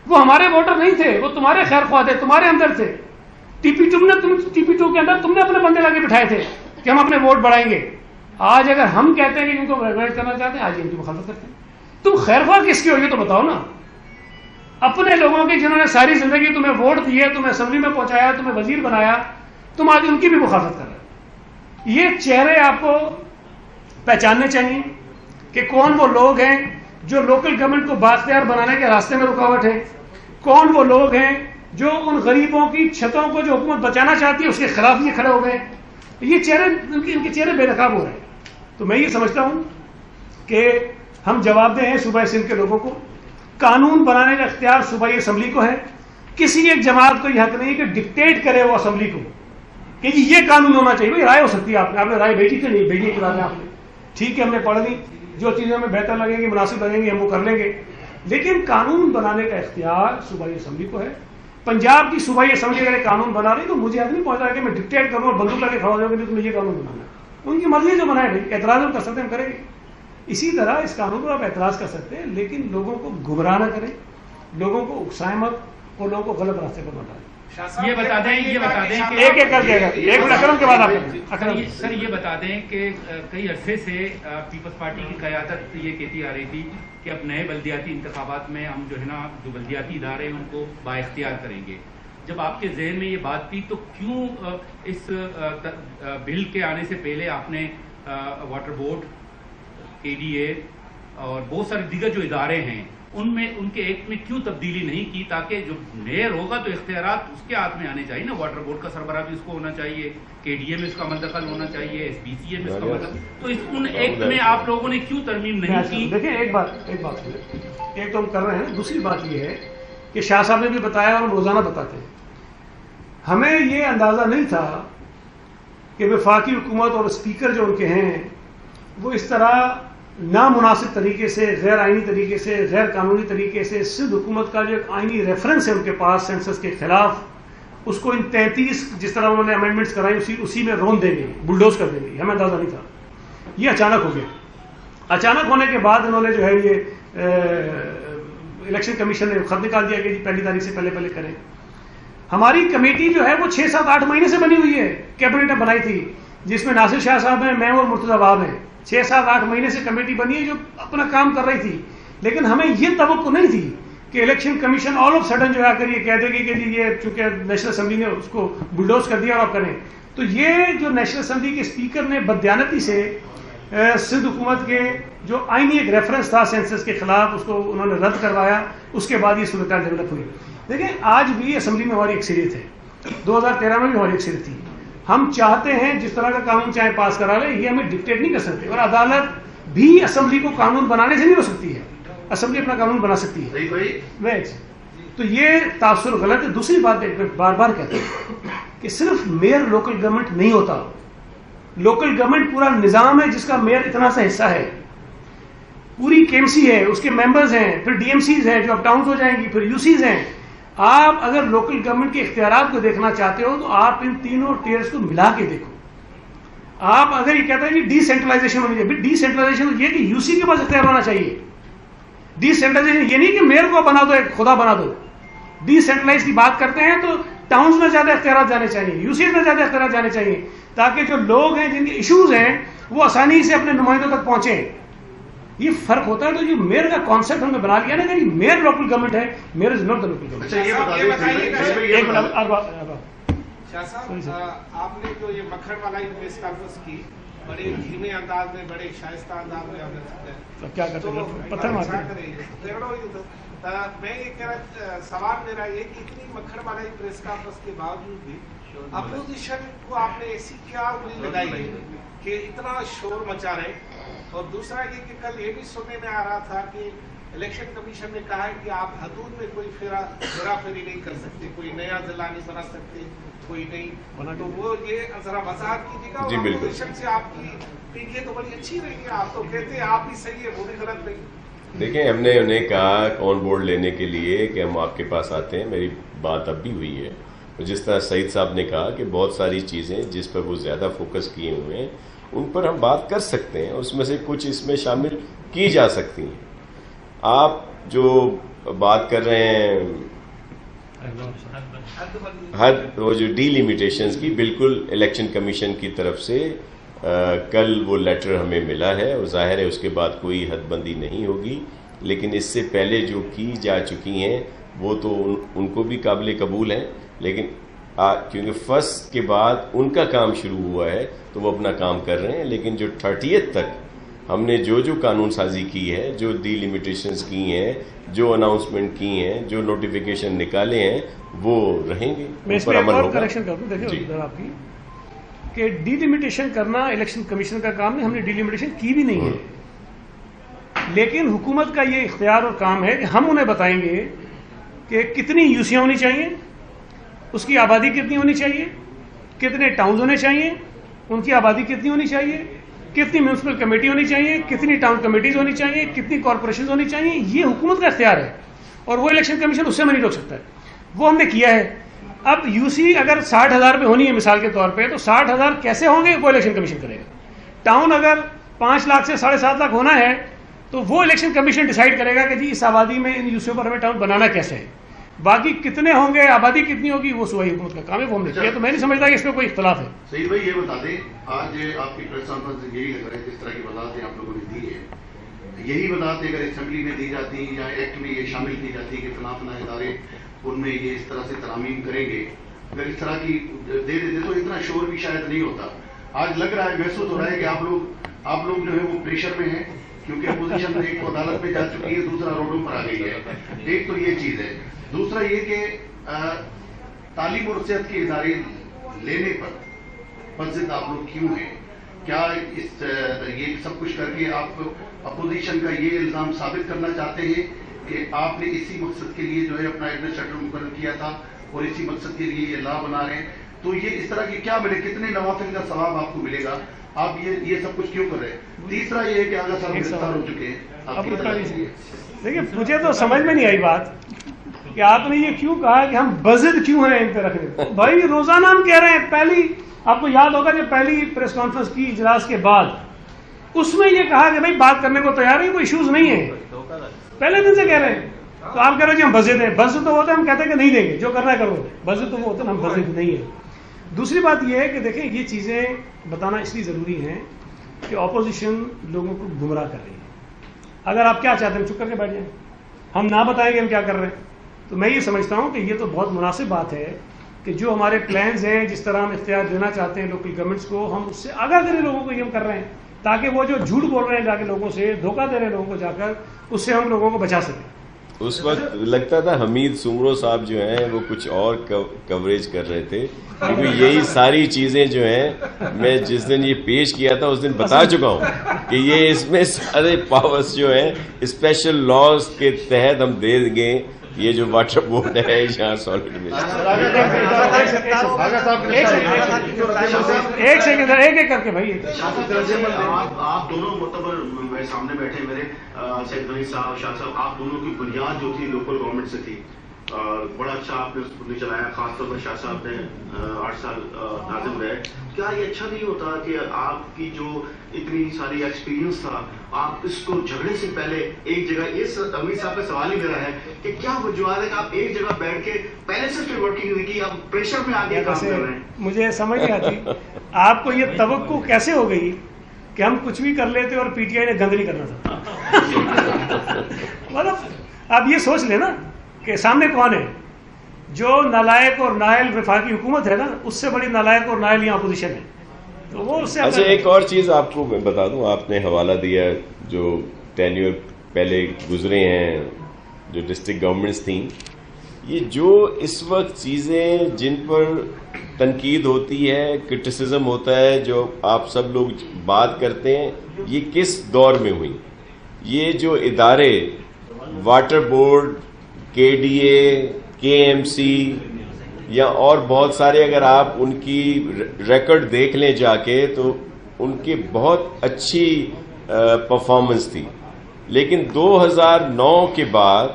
وہ ہمارے ووٹر نہیں تھے, وہ تمہارے خیر خواہ تھے, تمہارے اندر تھے. ٹی پی ٹو کے اندر تم نے اپنے بندے لگے بٹھائے تھے کہ ہم اپنے ووٹ بڑھائیں گے. آج اگر ہم کہتے ہیں کہ ان کو ریگولیٹ کرنا چاہتے ہیں, آج ان کی مخالفت کرتے ہیں. تم خیر خواہ کس کی ہو یہ تو بتاؤ نا. اپنے لوگوں کی جنہوں نے ساری زندگی تمہیں ووٹ دیے, تمہیں اسمبلی میں پہنچایا, تمہیں وزیر بنایا, تم آج ان کی بھی مخالفت کر رہے ہو. یہ چہرے آپ کو پہچاننے چاہیے کہ کون وہ لوگ ہیں جو لوکل گورنمنٹ کو بااختیار بنانے کے راستے میں رکاوٹ ہیں, کون وہ لوگ ہیں جو ان غریبوں کی چھتوں کو جو حکومت بچانا چاہتی ہے اس کے خلاف یہ کھڑے ہو گئے. یہ چہرے ان کے چہرے بے نقاب ہو رہے ہیں. تو میں یہ سمجھتا ہوں کہ ہم جواب دہ ہیں صوبہ سندھ کے لوگوں کو. قانون بنانے کا اختیار صوبائی اسمبلی کو ہے. کسی ایک جماعت کو یہ حق نہیں ہے کہ ڈکٹیٹ کرے وہ اسمبلی کو کہ جی یہ قانون ہونا چاہیے. بھائی رائے ہو سکتی ہے, آپ نے رائے بھیجی کہ نہیں بھیجی کتابیں آپ نے, ٹھیک ہے, ہم نے پڑھ لی, جو چیزیں ہمیں بہتر لگیں گی, مناسب لگیں گی, ہم وہ کر لیں گے. لیکن قانون بنانے کا اختیار صوبائی اسمبلی کو ہے. پنجاب کی صوبائی اسمبلی اگر ایک قانون بنا رہی تو مجھے حق نہیں پہنچا کہ میں ڈکٹیٹ کروں اور بندوق لے کے کھڑا ہو جاؤں کہ تمہیں یہ قانون بنانا ہے. ان کی مرضی جو بنائے, بھائی اعتراض ہم کر سکتے ہیں, ہم کریں گے. اسی طرح اس قانون پر آپ اعتراض کر سکتے ہیں, لیکن لوگوں کو گمراہ نہ کریں, لوگوں کو اکسائیں مت اور لوگوں کو غلط راستے پر بتائیں. یہ بتا دیں کہ ایک ایک کر دیا گیا, ایک منٹ اکرم کے بعد آپ سر یہ بتا دیں کہ کئی عرصے سے پیپلز پارٹی کی قیادت یہ کہتی آ رہی تھی کہ اب نئے بلدیاتی انتخابات میں ہم جو ہے نا جو بلدیاتی ادارے ہیں ان کو بااختیار کریں گے. جب آپ کے ذہن میں یہ بات تھی تو کیوں اس بل کے آنے سے پہلے آپ نے واٹر بورڈ, کے ڈی اے اور بہت سارے دیگر جو ادارے ہیں ان میں ان کے ایکٹ میں کیوں تبدیلی نہیں کی, تاکہ جو میئر ہوگا تو اختیارات اس کے ہاتھ میں آنے چاہیے نا. واٹر بورڈ کا سربراہ بھی اس کو ہونا چاہیے, کے ڈی اے میں اس کا منتقل ہونا چاہیے, ایس بی سی اے میں اس کا منتقل. تو ان ایکٹ میں آپ لوگوں نے کیوں ترمیم نہیں کی؟ دیکھیں ایک بات ایک تو ہم کر رہے ہیں, دوسری بات یہ ہے کہ شاہ صاحب نے بھی بتایا اور ہم روزانہ بتاتے ہیں, ہمیں یہ اندازہ نہیں تھا کہ وفاقی حکومت اور اسپیکر جو ان کے ہیں وہ اس طرح نامناسب طریقے سے, غیر آئینی طریقے سے, غیر قانونی طریقے سے سندھ حکومت کا جو ایک آئینی ریفرنس ہے ان کے پاس سینسس کے خلاف, اس کو ان 33 جس طرح انہوں نے امینڈمنٹس کرائی اسی میں رون دیں گے, بلڈوز کر دیں گے. ہمیں اندازہ نہیں تھا. یہ اچانک ہو گیا. اچانک ہونے کے بعد انہوں نے جو ہے یہ الیکشن کمیشن نے خط نکال دیا کہ جی 1 تاریخ سے پہلے کریں. ہماری کمیٹی جو ہے وہ 6, 7, 8 مہینے سے بنی ہوئی ہے, کیبنٹ نے بنائی تھی, جس میں ناصر شاہ صاحب ہیں, میں اور مرتضی وہاب ہیں. 6, 7, 8 مہینے سے کمیٹی بنی ہے جو اپنا کام کر رہی تھی. لیکن ہمیں یہ توقع نہیں تھی کہ election commission all of sudden جو ہے کر یہ کہہ دے گی کہ جی یہ چونکہ نیشنل اسمبلی نے اس کو بلڈوز کر دیا اور آپ کریں. تو یہ جو نیشنل اسمبلی کے اسپیکر نے بددیانتی سے سندھ حکومت کے جو آئینی ایک ریفرنس تھا سینسس کے خلاف اس کو انہوں نے رد کروایا. اس کے بعد یہ صورتحال ڈیولپ ہوئی. دیکھیں آج بھی اسمبلی میں ہماری اکثریت ہے, 2013 میں بھی ہماری اکثریت تھی. ہم چاہتے ہیں جس طرح کا قانون چاہے پاس کرا لیں, یہ ہمیں ڈکٹیٹ نہیں کر سکتے. اور عدالت بھی اسمبلی کو قانون بنانے سے نہیں روک سکتی ہے, اسمبلی اپنا قانون بنا سکتی ہے. تو یہ تاثر غلط ہے. دوسری بات بار بار کہتے ہیں کہ صرف میئر لوکل گورنمنٹ نہیں ہوتا. لوکل گورنمنٹ پورا نظام ہے جس کا میئر اتنا سا حصہ ہے. پوری کے ایم سی ہے, اس کے ممبرز ہیں, پھر ڈی ایم سیز ہیں جو اب ٹاؤنز ہو جائیں گی, پھر یو سیز ہیں. آپ اگر لوکل گورنمنٹ کے اختیارات کو دیکھنا چاہتے ہو تو آپ ان تینوں ٹیئرز کو ملا کے دیکھو. آپ اگر یہ کہتے ہیں کہ ڈی سینٹرلائزیشن ہونی چاہیے, ڈی سینٹرلائزیشن یہ کہ یو سی کے پاس اختیار ہونا چاہیے. ڈی سینٹرلائزیشن یہ نہیں کہ میئر کو بنا دو, ایک خدا بنا دو. ڈی سینٹرلائز کی بات کرتے ہیں تو ٹاؤنز میں زیادہ اختیارات جانے چاہیے, یو سیز میں زیادہ اختیارات جانے چاہیے, تاکہ جو لوگ ہیں جن کے ایشوز ہیں وہ آسانی سے اپنے نمائندوں تک پہنچیں. یہ فرق ہوتا ہے. تو جو میئر کا کانسیپٹ ہم نے بنا لیا نا کہ میئر لوکل گورنمنٹ ہے, mayor is not the local government. Shah صاحب آپ نے جو یہ مکھن والا پریس کانفرنس کی بڑے دھیمے انداز میں, بڑے شائستہ انداز میں آپ نے کیا کرتے ہیں پتھر مارتے میں یہ کہہ رہا, سوال میرا یہ کہ اتنی مکھن والا پریس کانفرنس کے باوجود بھی اپوزیشن کو آپ نے ایسی کیا انگلی لگائی کہ اتنا شور مچا رہے. اور دوسرا یہ کہ کل یہ بھی سننے میں آ رہا تھا کہ الیکشن کمیشن نے کہا ہے کہ آپ حدود میں کوئی پھیرا پھیری نہیں کر سکتے, کوئی نیا ضلع نہیں بنا سکتے, کوئی نہیں. تو وہ یہ ذرا وضاحت کیجیے گا. جی بالکل. اپوزیشن سے آپ کی ٹھیک ہے تو بڑی اچھی رہی ہے, آپ تو کہتے ہیں آپ بھی صحیح ہے وہ بھی غلط نہیں. دیکھیں ہم نے انہیں کہا آن بورڈ لینے کے لیے کہ ہم آپ کے پاس آتے ہیں. میری بات اب بھی ہوئی ہے. جس طرح سعید صاحب نے کہا کہ بہت ساری چیزیں جس پر وہ زیادہ فوکس کیے ہوئے ہیں ان پر ہم بات کر سکتے ہیں, اس میں سے کچھ اس میں شامل کی جا سکتی ہیں. آپ جو بات کر رہے ہیں حد وہ جو ڈی لیمیٹیشنز کی، بالکل الیکشن کمیشن کی طرف سے کل وہ لیٹر ہمیں ملا ہے، اور ظاہر ہے اس کے بعد کوئی حد بندی نہیں ہوگی، لیکن اس سے پہلے جو کی جا چکی ہیں وہ تو ان کو بھی قابل قبول ہیں، لیکن کیونکہ فرسٹ کے بعد ان کا کام شروع ہوا ہے تو وہ اپنا کام کر رہے ہیں، لیکن جو 30th تک ہم نے جو قانون سازی کی ہے، جو ڈی لیمیٹیشنز کی ہیں، جو اناؤنسمنٹ کی ہیں، جو نوٹیفیکیشن نکالے ہیں، وہ رہیں گے، میں اس میں ایک اور کریکشن کر دوں، دیکھیں آپ کی کہ ڈی لیمیٹیشن کرنا الیکشن کمیشن کا کام نہیں، ہم نے ڈی لیمیٹیشن کی بھی نہیں ہے، لیکن حکومت کا یہ اختیار اور کام ہے کہ ہم انہیں بتائیں گے کہ کتنی یوسیاں ہونی چاہیے، اس کی آبادی کتنی ہونی چاہیے، کتنے ٹاؤنز ہونے چاہیے، ان کی آبادی کتنی ہونی چاہیے، کتنی میونسپل کمیٹی ہونی چاہیے، کتنی ٹاؤن کمیٹیز ہونی چاہیے، کتنی کارپوریشنز ہونی چاہیے. یہ حکومت کا اختیار ہے اور وہ الیکشن کمیشن اس سے میں نہیں روک سکتا ہے. وہ ہم نے کیا ہے. اب یو سی اگر 60,000 پہ ہونی ہے مثال کے طور پہ، تو 60,000 کیسے ہوں گے وہ الیکشن کمیشن کرے گا. ٹاؤن اگر 5 لاکھ سے 7.5 لاکھ ہونا ہے تو وہ الیکشن کمیشن ڈیسائیڈ کرے گا کہ جی اس آبادی میں ان یوسیوں پر ہمیں ٹاؤن بنانا کیسے ہے. باقی کتنے ہوں گے، آبادی کتنی ہوگی، وہ صوبائی حکومت کا کام ہے، وہ ہم نے کیا. تو میں نہیں سمجھتا کہ اس میں کوئی اختلاف ہے. سعید بھائی یہ بتا دیں، آج آپ کی پریس کانفرنس یہی لگ رہا ہے جس طرح کی وضاحتیں آپ لوگوں نے دی ہے، یہی وضاحتیں اگر اسمبلی میں دی جاتی یا ایکٹ میں یہ شامل کی جاتی کہ فلاں فلاں ادارے ان میں یہ اس طرح سے ترامیم کریں گے، اگر اس طرح کی دے دیتے تو اتنا شور بھی شاید نہیں ہوتا. آج لگ رہا ہے، محسوس ہو رہا ہے کہ آپ لوگ جو ہے وہ پریشر میں ہیں، کیونکہ اپوزیشن ایک تو عدالت میں جا چکی ہے، دوسرا روڈوں پر آ گئی ہے. ایک تو یہ چیز ہے. دوسرا یہ کہ تعلیم اور صحت کے ادارے لینے پر مسجد آپ لوگ کیوں ہیں؟ کیا یہ سب کچھ کر کے آپ اپوزیشن کا یہ الزام ثابت کرنا چاہتے ہیں کہ آپ نے اسی مقصد کے لیے جو ہے اپنا ایڈمنسٹریٹر مقرر کیا تھا اور اسی مقصد کے لیے یہ لا بنا رہے ہیں؟ تو یہ اس طرح کی کیا ملے، کتنے نوافل کا ثواب آپ کو ملے گا؟ آپ یہ سب کچھ کیوں کر رہے ہیں؟ تیسرا یہ ہے کہ آگاہ صاحب گرفتار ہو چکے ہیں. دیکھیے مجھے تو سمجھ میں نہیں آئی بات کہ آپ نے یہ کیوں کہا کہ ہم بزد کیوں ہیں ان پہ رکھنے. بھائی روزانہ ہم کہہ رہے ہیں. پہلی آپ کو یاد ہوگا جب پہلی پریس کانفرنس کی اجلاس کے بعد اس میں یہ کہا کہ بھائی بات کرنے کو تیار ہے، کوئی ایشوز نہیں ہے. پہلے دن سے کہہ رہے ہیں. تو آپ کہہ رہے ہیں جی ہم بزد ہیں. بزد تو ہوتا ہے ہم کہتے ہیں کہ نہیں دیں گے، جو کرنا ہے کرو. بزد تو وہ ہوتا ہے، ہم بزد نہیں ہیں. دوسری بات یہ ہے کہ دیکھیں یہ چیزیں بتانا اس لیے ضروری ہیں کہ اپوزیشن لوگوں کو گمراہ کر رہی ہے. اگر آپ کیا چاہتے ہیں چپ کر کے بیٹھ جائیں، ہم نہ بتائیں گے ہم کیا کر رہے ہیں. تو میں یہ سمجھتا ہوں کہ یہ تو بہت مناسب بات ہے کہ جو ہمارے پلانز ہیں، جس طرح ہم اختیار دینا چاہتے ہیں لوکل گورنمنٹس کو، ہم اس سے آگاہ کریں لوگوں کو. یہ ہم کر رہے ہیں تاکہ وہ جو جھوٹ بول رہے ہیں جا کے لوگوں سے، دھوکہ دے رہے ہیں لوگوں کو جا کر، اس سے ہم لوگوں کو بچا سکیں. اس وقت لگتا تھا حمید سومرو صاحب جو ہیں وہ کچھ اور کوریج کر رہے تھے، کیونکہ یہی ساری چیزیں جو ہیں میں جس دن یہ پیش کیا تھا اس دن بتا چکا ہوں کہ یہ اس میں سارے پاورز جو ہیں اسپیشل لاز کے تحت ہم دے گے. یہ جو واٹر بورڈ ہے یہاں سالڈ میں ایک سیکنڈ ایک کر کے بھائی آپ دونوں معتبر سامنے بیٹھے میرے سید غنی صاحب، شاہ صاحب، آپ دونوں کی بنیاد جو تھی لوکل گورنمنٹ سے تھی. بڑا اچھا آپ نے چلایا، خاص طور پر شاہ صاحب نے 8 سال ناظم رہے. کیا یہ اچھا نہیں ہوتا کہ آپ کی جو اتنی ساری ایکسپیرینس تھا، آپ اس کو جھگڑے سے پہلے ایک جگہ، اس امیر صاحب کا سوال ہی میرا ہے کہ کیا وجوہات ہے کہ آپ ایک جگہ بیٹھ کے پہلے سے ورکنگ ہوئی کہ آپ پریشر میں آگے کام کر رہے ہیں؟ مجھے سمجھ نہیں آتی آپ کو یہ توقع کیسے ہو گئی کہ ہم کچھ بھی کر لیتے اور پی ٹی آئی نے گند نہیں کرنا تھا. مطلب آپ یہ سوچ لیں نا کہ سامنے کون ہے. جو نالائق اور نائل وفاقی حکومت ہے نا، اس سے بڑی نالائق اور نائل یہاں اپوزیشن ہے. تو وہ اس سے اچھا ایک اور چیز آپ کو میں بتا دوں، آپ نے حوالہ دیا جو ٹینیور پہلے گزرے ہیں جو ڈسٹرکٹ گورنمنٹس تھیں. یہ جو اس وقت چیزیں جن پر تنقید ہوتی ہے، کرٹیسزم ہوتا ہے، جو آپ سب لوگ بات کرتے ہیں، یہ کس دور میں ہوئی؟ یہ جو ادارے واٹر بورڈ، کے ڈی اے، کے ایم سی یا اور بہت سارے، اگر آپ ان کی ریکارڈ دیکھ لیں جا کے تو ان کی بہت اچھی پرفارمنس تھی. لیکن 2009 کے بعد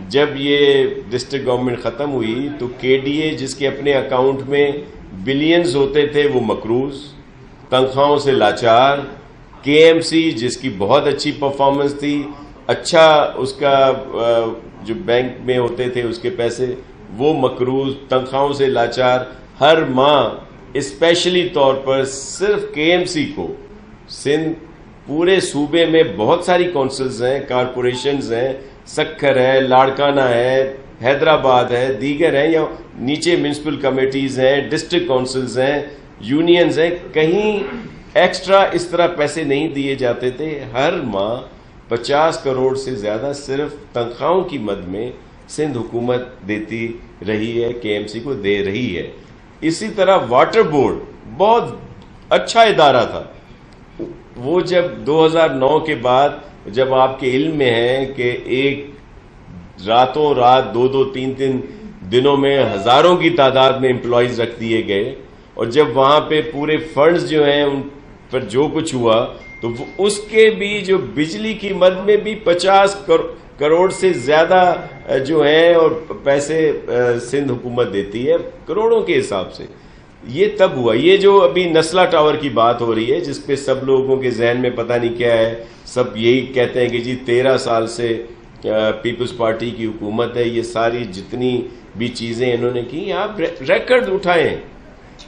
جب یہ ڈسٹرکٹ گورنمنٹ ختم ہوئی تو کے ڈی اے جس کے اپنے اکاؤنٹ میں بلینز ہوتے تھے وہ مقروض، تنخواہوں سے لاچار، کے ایم سی جس کی بہت اچھی پرفارمنس تھی اچھا اس کا جو بینک میں ہوتے تھے اس کے پیسے وہ مقروض، تنخواہوں سے لاچار، ہر ماہ اسپیشلی طور پر صرف کے ایم سی کو سندھ پورے صوبے میں بہت ساری کونسلز ہیں، کارپوریشنز ہیں، سکھر ہے، لاڑکانہ ہے، حیدرآباد ہے، دیگر ہیں، یا نیچے میونسپل کمیٹیز ہیں، ڈسٹرکٹ کونسلز ہیں، یونینز ہیں، کہیں ایکسٹرا اس طرح پیسے نہیں دیے جاتے تھے. ہر ماہ 50 کروڑ سے زیادہ صرف تنخواہوں کی مد میں سندھ حکومت دیتی رہی ہے، کے ایم سی کو دے رہی ہے. اسی طرح واٹر بورڈ بہت اچھا ادارہ تھا. وہ جب 2009 کے بعد جب آپ کے علم میں ہے کہ ایک راتوں رات 2-2 3-3 دنوں میں ہزاروں کی تعداد میں امپلائیز رکھ دیے گئے، اور جب وہاں پہ پورے فنڈز جو ہیں ان پر جو کچھ ہوا تو اس کے بھی جو بجلی کی مد میں بھی 50 کروڑ سے زیادہ جو ہیں اور پیسے سندھ حکومت دیتی ہے کروڑوں کے حساب سے. یہ تب ہوا. یہ جو ابھی نسلہ ٹاور کی بات ہو رہی ہے جس پہ سب لوگوں کے ذہن میں پتہ نہیں کیا ہے، سب یہی کہتے ہیں کہ جی 13 سال سے پیپلز پارٹی کی حکومت ہے، یہ ساری جتنی بھی چیزیں انہوں نے کی. آپ ریکارڈ اٹھائیں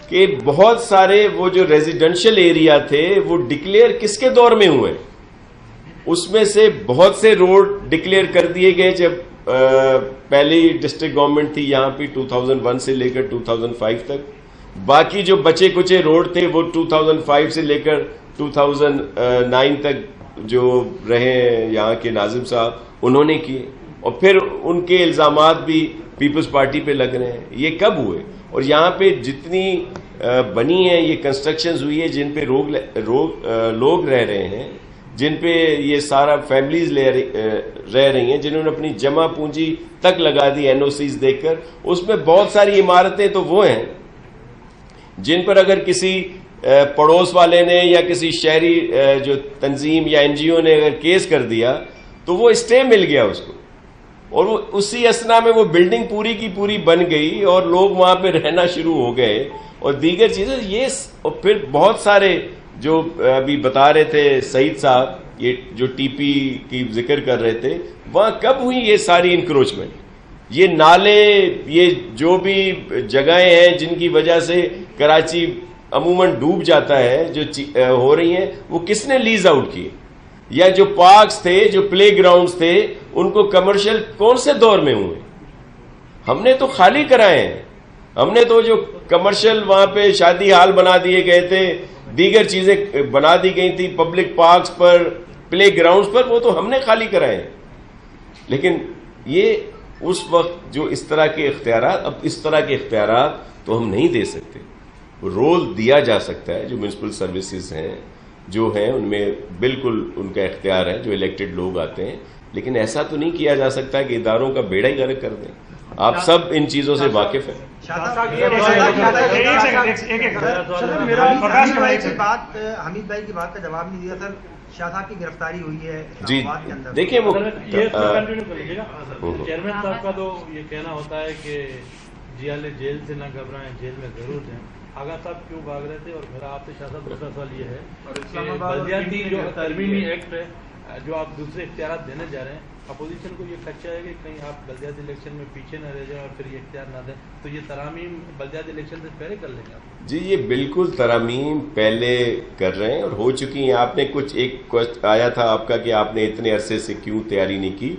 کہ بہت سارے وہ جو ریزیڈنشل ایریا تھے وہ ڈکلیئر کس کے دور میں ہوئے. اس میں سے بہت سے روڈ ڈکلیئر کر دیے گئے جب پہلی ڈسٹرکٹ گورنمنٹ تھی یہاں پہ 2001 سے لے کر 2005 تک. باقی جو بچے کچے روڈ تھے وہ 2005 سے لے کر 2009 تک جو رہے یہاں کے ناظم صاحب انہوں نے کیے، اور پھر ان کے الزامات بھی پیپلز پارٹی پہ لگ رہے ہیں. یہ کب ہوئے؟ اور یہاں پہ جتنی بنی ہیں یہ کنسٹرکشنز ہوئی ہے جن پہ لوگ رہ رہے ہیں، جن پہ یہ سارا فیملیز رہ رہی ہیں، جنہوں نے اپنی جمع پونجی تک لگا دی این او سیز دیکھ کر. اس میں بہت ساری عمارتیں تو وہ ہیں جن پر اگر کسی پڑوس والے نے یا کسی شہری جو تنظیم یا این جی او نے اگر کیس کر دیا تو وہ اسٹے مل گیا اس کو، اور وہ اسی اسنا میں وہ بلڈنگ پوری کی پوری بن گئی اور لوگ وہاں پہ رہنا شروع ہو گئے اور دیگر چیزیں. یہ اور پھر بہت سارے جو ابھی بتا رہے تھے سعید صاحب، یہ جو ٹی پی کی ذکر کر رہے تھے، وہاں کب ہوئی یہ ساری انکروچمنٹ؟ یہ نالے، یہ جو بھی جگہیں ہیں جن کی وجہ سے کراچی عموماً ڈوب جاتا ہے، جو ہو رہی ہیں، وہ کس نے لیز آؤٹ کی؟ یا جو پارکس تھے، جو پلے گراؤنڈز تھے، ان کو کمرشل کون سے دور میں ہوئے؟ ہم نے تو خالی کرائے ہیں. ہم نے تو جو کمرشل وہاں پہ شادی ہال بنا دیے گئے تھے، دیگر چیزیں بنا دی گئی تھی پبلک پارکس پر، پلے گراؤنڈز پر، وہ تو ہم نے خالی کرائے ہیں. لیکن یہ اس وقت جو اس طرح کے اختیارات، اب اس طرح کے اختیارات تو ہم نہیں دے سکتے. رول دیا جا سکتا ہے، جو میونسپل سروسز ہیں جو ہیں ان میں بالکل ان کا اختیار ہے، جو الیکٹڈ لوگ آتے ہیں، لیکن ایسا تو نہیں کیا جا سکتا کہ اداروں کا بیڑا ہی غرق کر دیں. آپ سب ان چیزوں سے واقف ہیں. حمید بھائی کی بات کا جواب نہیں دیا سر. شاہ صاحب کی گرفتاری ہوئی ہے جی دیکھیں، وہ چیئرمین صاحب کا تو یہ کہنا ہوتا ہے کہ جیالے جیل سے نہ گھبرائیں، جیل میں ضرور جائیں. آغا صاحب کیوں بھاگ رہے تھے؟ اور میرا آپ سے شاہ صاحب دوسرا سوال یہ ہے کہ بلدیاتی جو ترمیمی ایکٹ ہے جو آپ دوسرے اختیارات دینے جا رہے ہیں، اپوزیشن کو یہ خدشہ ہے کہ کہیں آپ بلدیاتی الیکشن میں پیچھے نہ رہ جائیں اور پھر یہ اختیار نہ دیں، تو یہ ترامیم بلدیاتی الیکشن سے پہلے کر لیں گے آپ؟ جی یہ بالکل ترامیم پہلے کر رہے ہیں اور ہو چکی ہیں. آپ نے کچھ ایک آیا تھا آپ کا کہ آپ نے اتنے عرصے سے کیوں تیاری نہیں کی.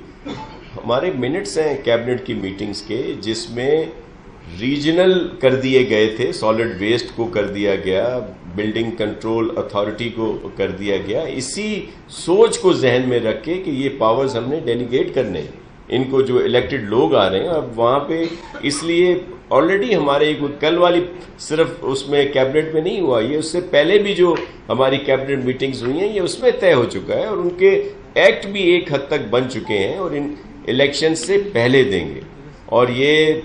ہمارے منٹس ہیں کیبنٹ کی میٹنگز کے جس میں ریجنل کر دیے گئے تھے، سالڈ ویسٹ کو کر دیا گیا، بلڈنگ کنٹرول اتھارٹی کو کر دیا گیا، اسی سوچ کو ذہن میں رکھ کے کہ یہ پاورز ہم نے ڈیلیگیٹ کرنے ان کو جو الیکٹڈ لوگ آ رہے ہیں. اب وہاں پہ اس لیے آلریڈی ہمارے کل والی صرف اس میں کیبنٹ میں نہیں ہوا، یہ اس سے پہلے بھی جو ہماری کیبنٹ میٹنگز ہوئی ہیں یہ اس میں طے ہو چکا ہے، اور ان کے ایکٹ بھی ایک حد تک بن چکے ہیں اور ان الیکشن سے پہلے دیں گے. اور یہ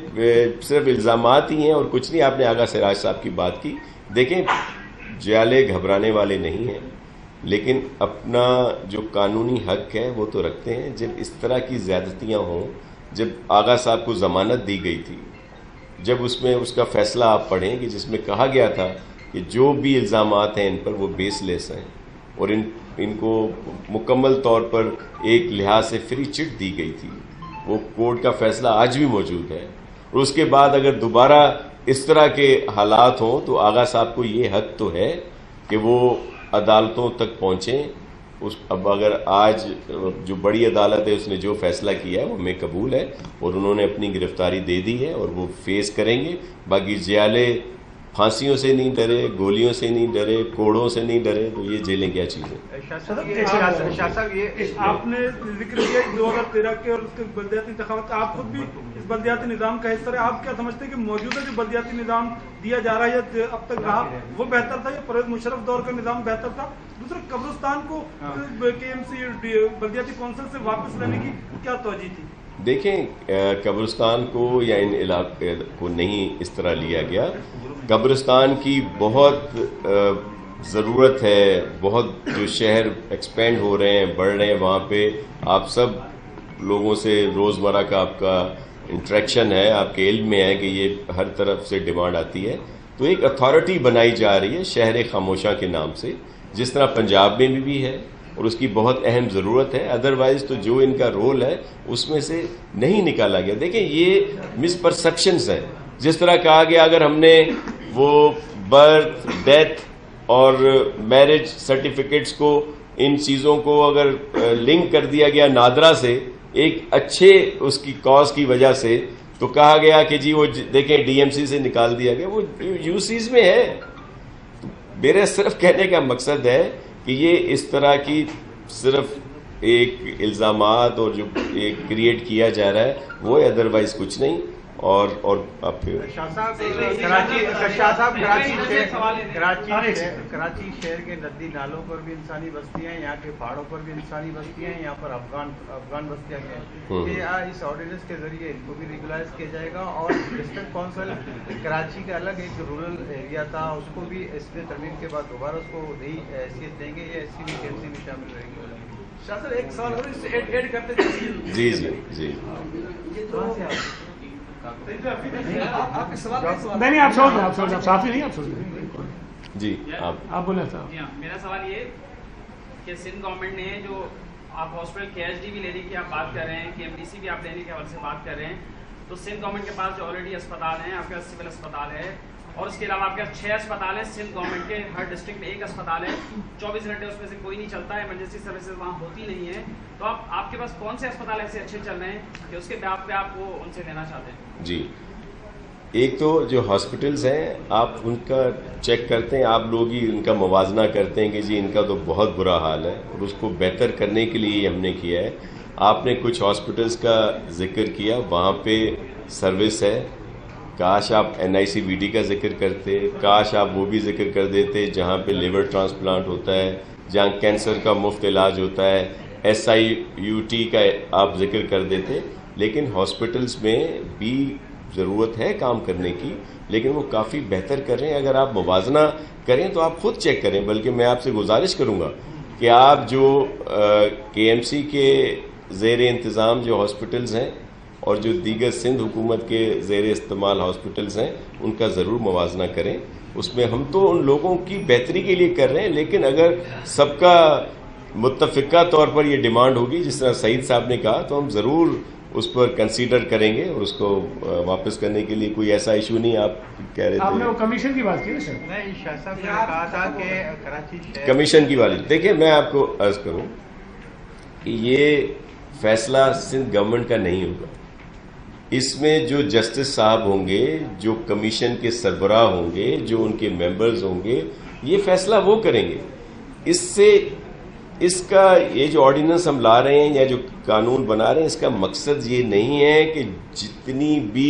صرف الزامات ہی ہیں اور کچھ نہیں. آپ نے آغا سراج صاحب کی بات کی، دیکھیں جیالے گھبرانے والے نہیں ہیں، لیکن اپنا جو قانونی حق ہے وہ تو رکھتے ہیں. جب اس طرح کی زیادتیاں ہوں، جب آغا صاحب کو ضمانت دی گئی تھی، جب اس میں اس کا فیصلہ آپ پڑھیں کہ جس میں کہا گیا تھا کہ جو بھی الزامات ہیں ان پر وہ بیس لیس ہیں، اور ان کو مکمل طور پر ایک لحاظ سے فری چٹ دی گئی تھی. وہ کورٹ کا فیصلہ آج بھی موجود ہے. اور اس کے بعد اگر دوبارہ اس طرح کے حالات ہوں تو آغا صاحب کو یہ حق تو ہے کہ وہ عدالتوں تک پہنچیں. اب اگر آج جو بڑی عدالت ہے اس نے جو فیصلہ کیا ہے وہ ہمیں قبول ہے اور انہوں نے اپنی گرفتاری دے دی ہے اور وہ فیس کریں گے. باقی جیالے پھانسیوں سے نہیں ڈرے, گولیوں سے نہیں ڈرے, کوڑوں سے نہیں ڈرے, تو یہ جیلیں کیا چیزیں. آپ نے ذکر کیا 2013 کے اور اس کے بلدیاتی انتخابات, آپ خود بھی اس بلدیاتی نظام کا حصہ رہے. آپ کیا سمجھتے ہیں کہ موجودہ جو بلدیاتی نظام دیا جا رہا ہے یا اب تک رہا وہ بہتر تھا یا پرویز مشرف دور کا نظام بہتر تھا؟ دوسرا, قبرستان کو KMC بلدیاتی کونسل سے واپس لینے کی کیا توجہ تھی؟ دیکھیں, قبرستان کو یا ان علاقے کو نہیں اس طرح لیا گیا. قبرستان کی بہت ضرورت ہے. بہت جو شہر ایکسپینڈ ہو رہے ہیں, بڑھ رہے ہیں, وہاں پہ آپ سب لوگوں سے روزمرہ کا آپ کا انٹریکشن ہے, آپ کے علم میں ہے کہ یہ ہر طرف سے ڈیمانڈ آتی ہے. تو ایک اتھارٹی بنائی جا رہی ہے شہر خاموشاں کے نام سے, جس طرح پنجاب میں بھی ہے اور اس کی بہت اہم ضرورت ہے. ادروائز تو جو ان کا رول ہے اس میں سے نہیں نکالا گیا. دیکھیں, یہ مس پرسیپشنز ہیں. جس طرح کہا گیا اگر ہم نے وہ برتھ, ڈیتھ اور میرج سرٹیفکیٹس کو, ان چیزوں کو اگر لنک کر دیا گیا نادرا سے ایک اچھے اس کی کاز کی وجہ سے, تو کہا گیا کہ جی وہ دیکھیں DMC سے نکال دیا گیا, وہ UCs میں ہے. میرا صرف کہنے کا مقصد ہے کہ یہ اس طرح کی صرف ایک الزامات اور جو ایک کریٹ کیا جا رہا ہے وہ ہے, ادروائز کچھ نہیں. اور آپ کراچی شہر کے ندی نالوں پر بھی انسانی بستیاں ہیں, یہاں کے پہاڑوں پر بھی انسانی بستیاں ہیں, یہاں پر افغان بستیاں ہیں. یہ اس آرڈیننس کے ذریعے ان کو بھی ریگولائز کیا جائے گا. اور ڈسٹرکٹ کونسل کراچی کا الگ ایک رورل ایریا تھا, اس کو بھی اس میں ترمیم کے بعد دوبارہ اس کو نئی حیثیت دیں گے, یا SC بھی KMC میں شامل رہیں گے. شاہ صاحب ایک سوال اور اس سے ایڈ کرتے تھے. جی جی جی نہیں, آپ ساتھ نہیں, آپ جی آپ بولیں صاحب. میرا سوال یہ کہ سندھ گورنمنٹ نے جو آپ ہاسپٹل KHD بھی لینے کی آپ بات کر رہے ہیں, KMDC بھی آپ لینے کے حوالے سے بات کر رہے ہیں, تو سندھ گورنمنٹ کے پاس جو آلریڈی اسپتال ہیں, آپ کے پاس سول اسپتال ہے اور اس کے علاوہ آپ کے پاس 6 اسپتال ہیں. سندھ گورنمنٹ کے ہر ڈسٹرکٹ میں 1 اسپتال ہے, 24 گھنٹے اس میں سے کوئی نہیں چلتا ہے, ایمرجنسی سروسز وہاں ہوتی نہیں ہے. تو آپ کے پاس کون سے اسپتال ایسے اچھے چل رہے ہیں کہ اس کے بیاپ پہ آپ وہ ان سے لینا چاہتے ہیں؟ جی, ایک تو جو ہاسپٹلز ہیں آپ ان کا چیک کرتے ہیں, آپ لوگ ہی ان کا موازنہ کرتے ہیں کہ جی ان کا تو بہت برا حال ہے, اور اس کو بہتر کرنے کے لیے ہم نے کیا ہے. آپ نے کچھ ہاسپٹلز کا ذکر کیا, وہاں پہ سروس ہے. کاش آپ NICVD کا ذکر کرتے, کاش آپ وہ بھی ذکر کر دیتے جہاں پہ لیور ٹرانسپلانٹ ہوتا ہے, جہاں کینسر کا مفت علاج ہوتا ہے, SIUT کا آپ ذکر کر دیتے. لیکن ہاسپٹلز میں بھی ضرورت ہے کام کرنے کی, لیکن وہ کافی بہتر کر رہے ہیں. اگر آپ موازنہ کریں تو آپ خود چیک کریں. بلکہ میں آپ سے گزارش کروں گا کہ آپ جو KMC کے زیر انتظام جو ہاسپٹلز ہیں اور جو دیگر سندھ حکومت کے زیر استعمال ہاسپٹلز ہیں ان کا ضرور موازنہ کریں. اس میں ہم تو ان لوگوں کی بہتری کے لیے کر رہے ہیں, لیکن اگر سب کا متفقہ طور پر یہ ڈیمانڈ ہوگی جس طرح سعید صاحب نے کہا, تو ہم ضرور اس پر کنسیڈر کریں گے اور اس کو واپس کرنے کے لیے کوئی ایسا ایشو نہیں. آپ کہہ رہے تھے آپ نے وہ کمیشن کی بات کی سر. نہیں, شاہ صاحب نے کہا تھا کہ کراچی کمیشن کی والی. دیکھیں, میں آپ کو عرض کروں کہ یہ فیصلہ سندھ گورنمنٹ کا نہیں ہوگا. اس میں جو جسٹس صاحب ہوں گے, جو کمیشن کے سربراہ ہوں گے, جو ان کے ممبرز ہوں گے, یہ فیصلہ وہ کریں گے. اس کا یہ جو آرڈیننس ہم لا رہے ہیں یا جو قانون بنا رہے ہیں, اس کا مقصد یہ نہیں ہے کہ جتنی بھی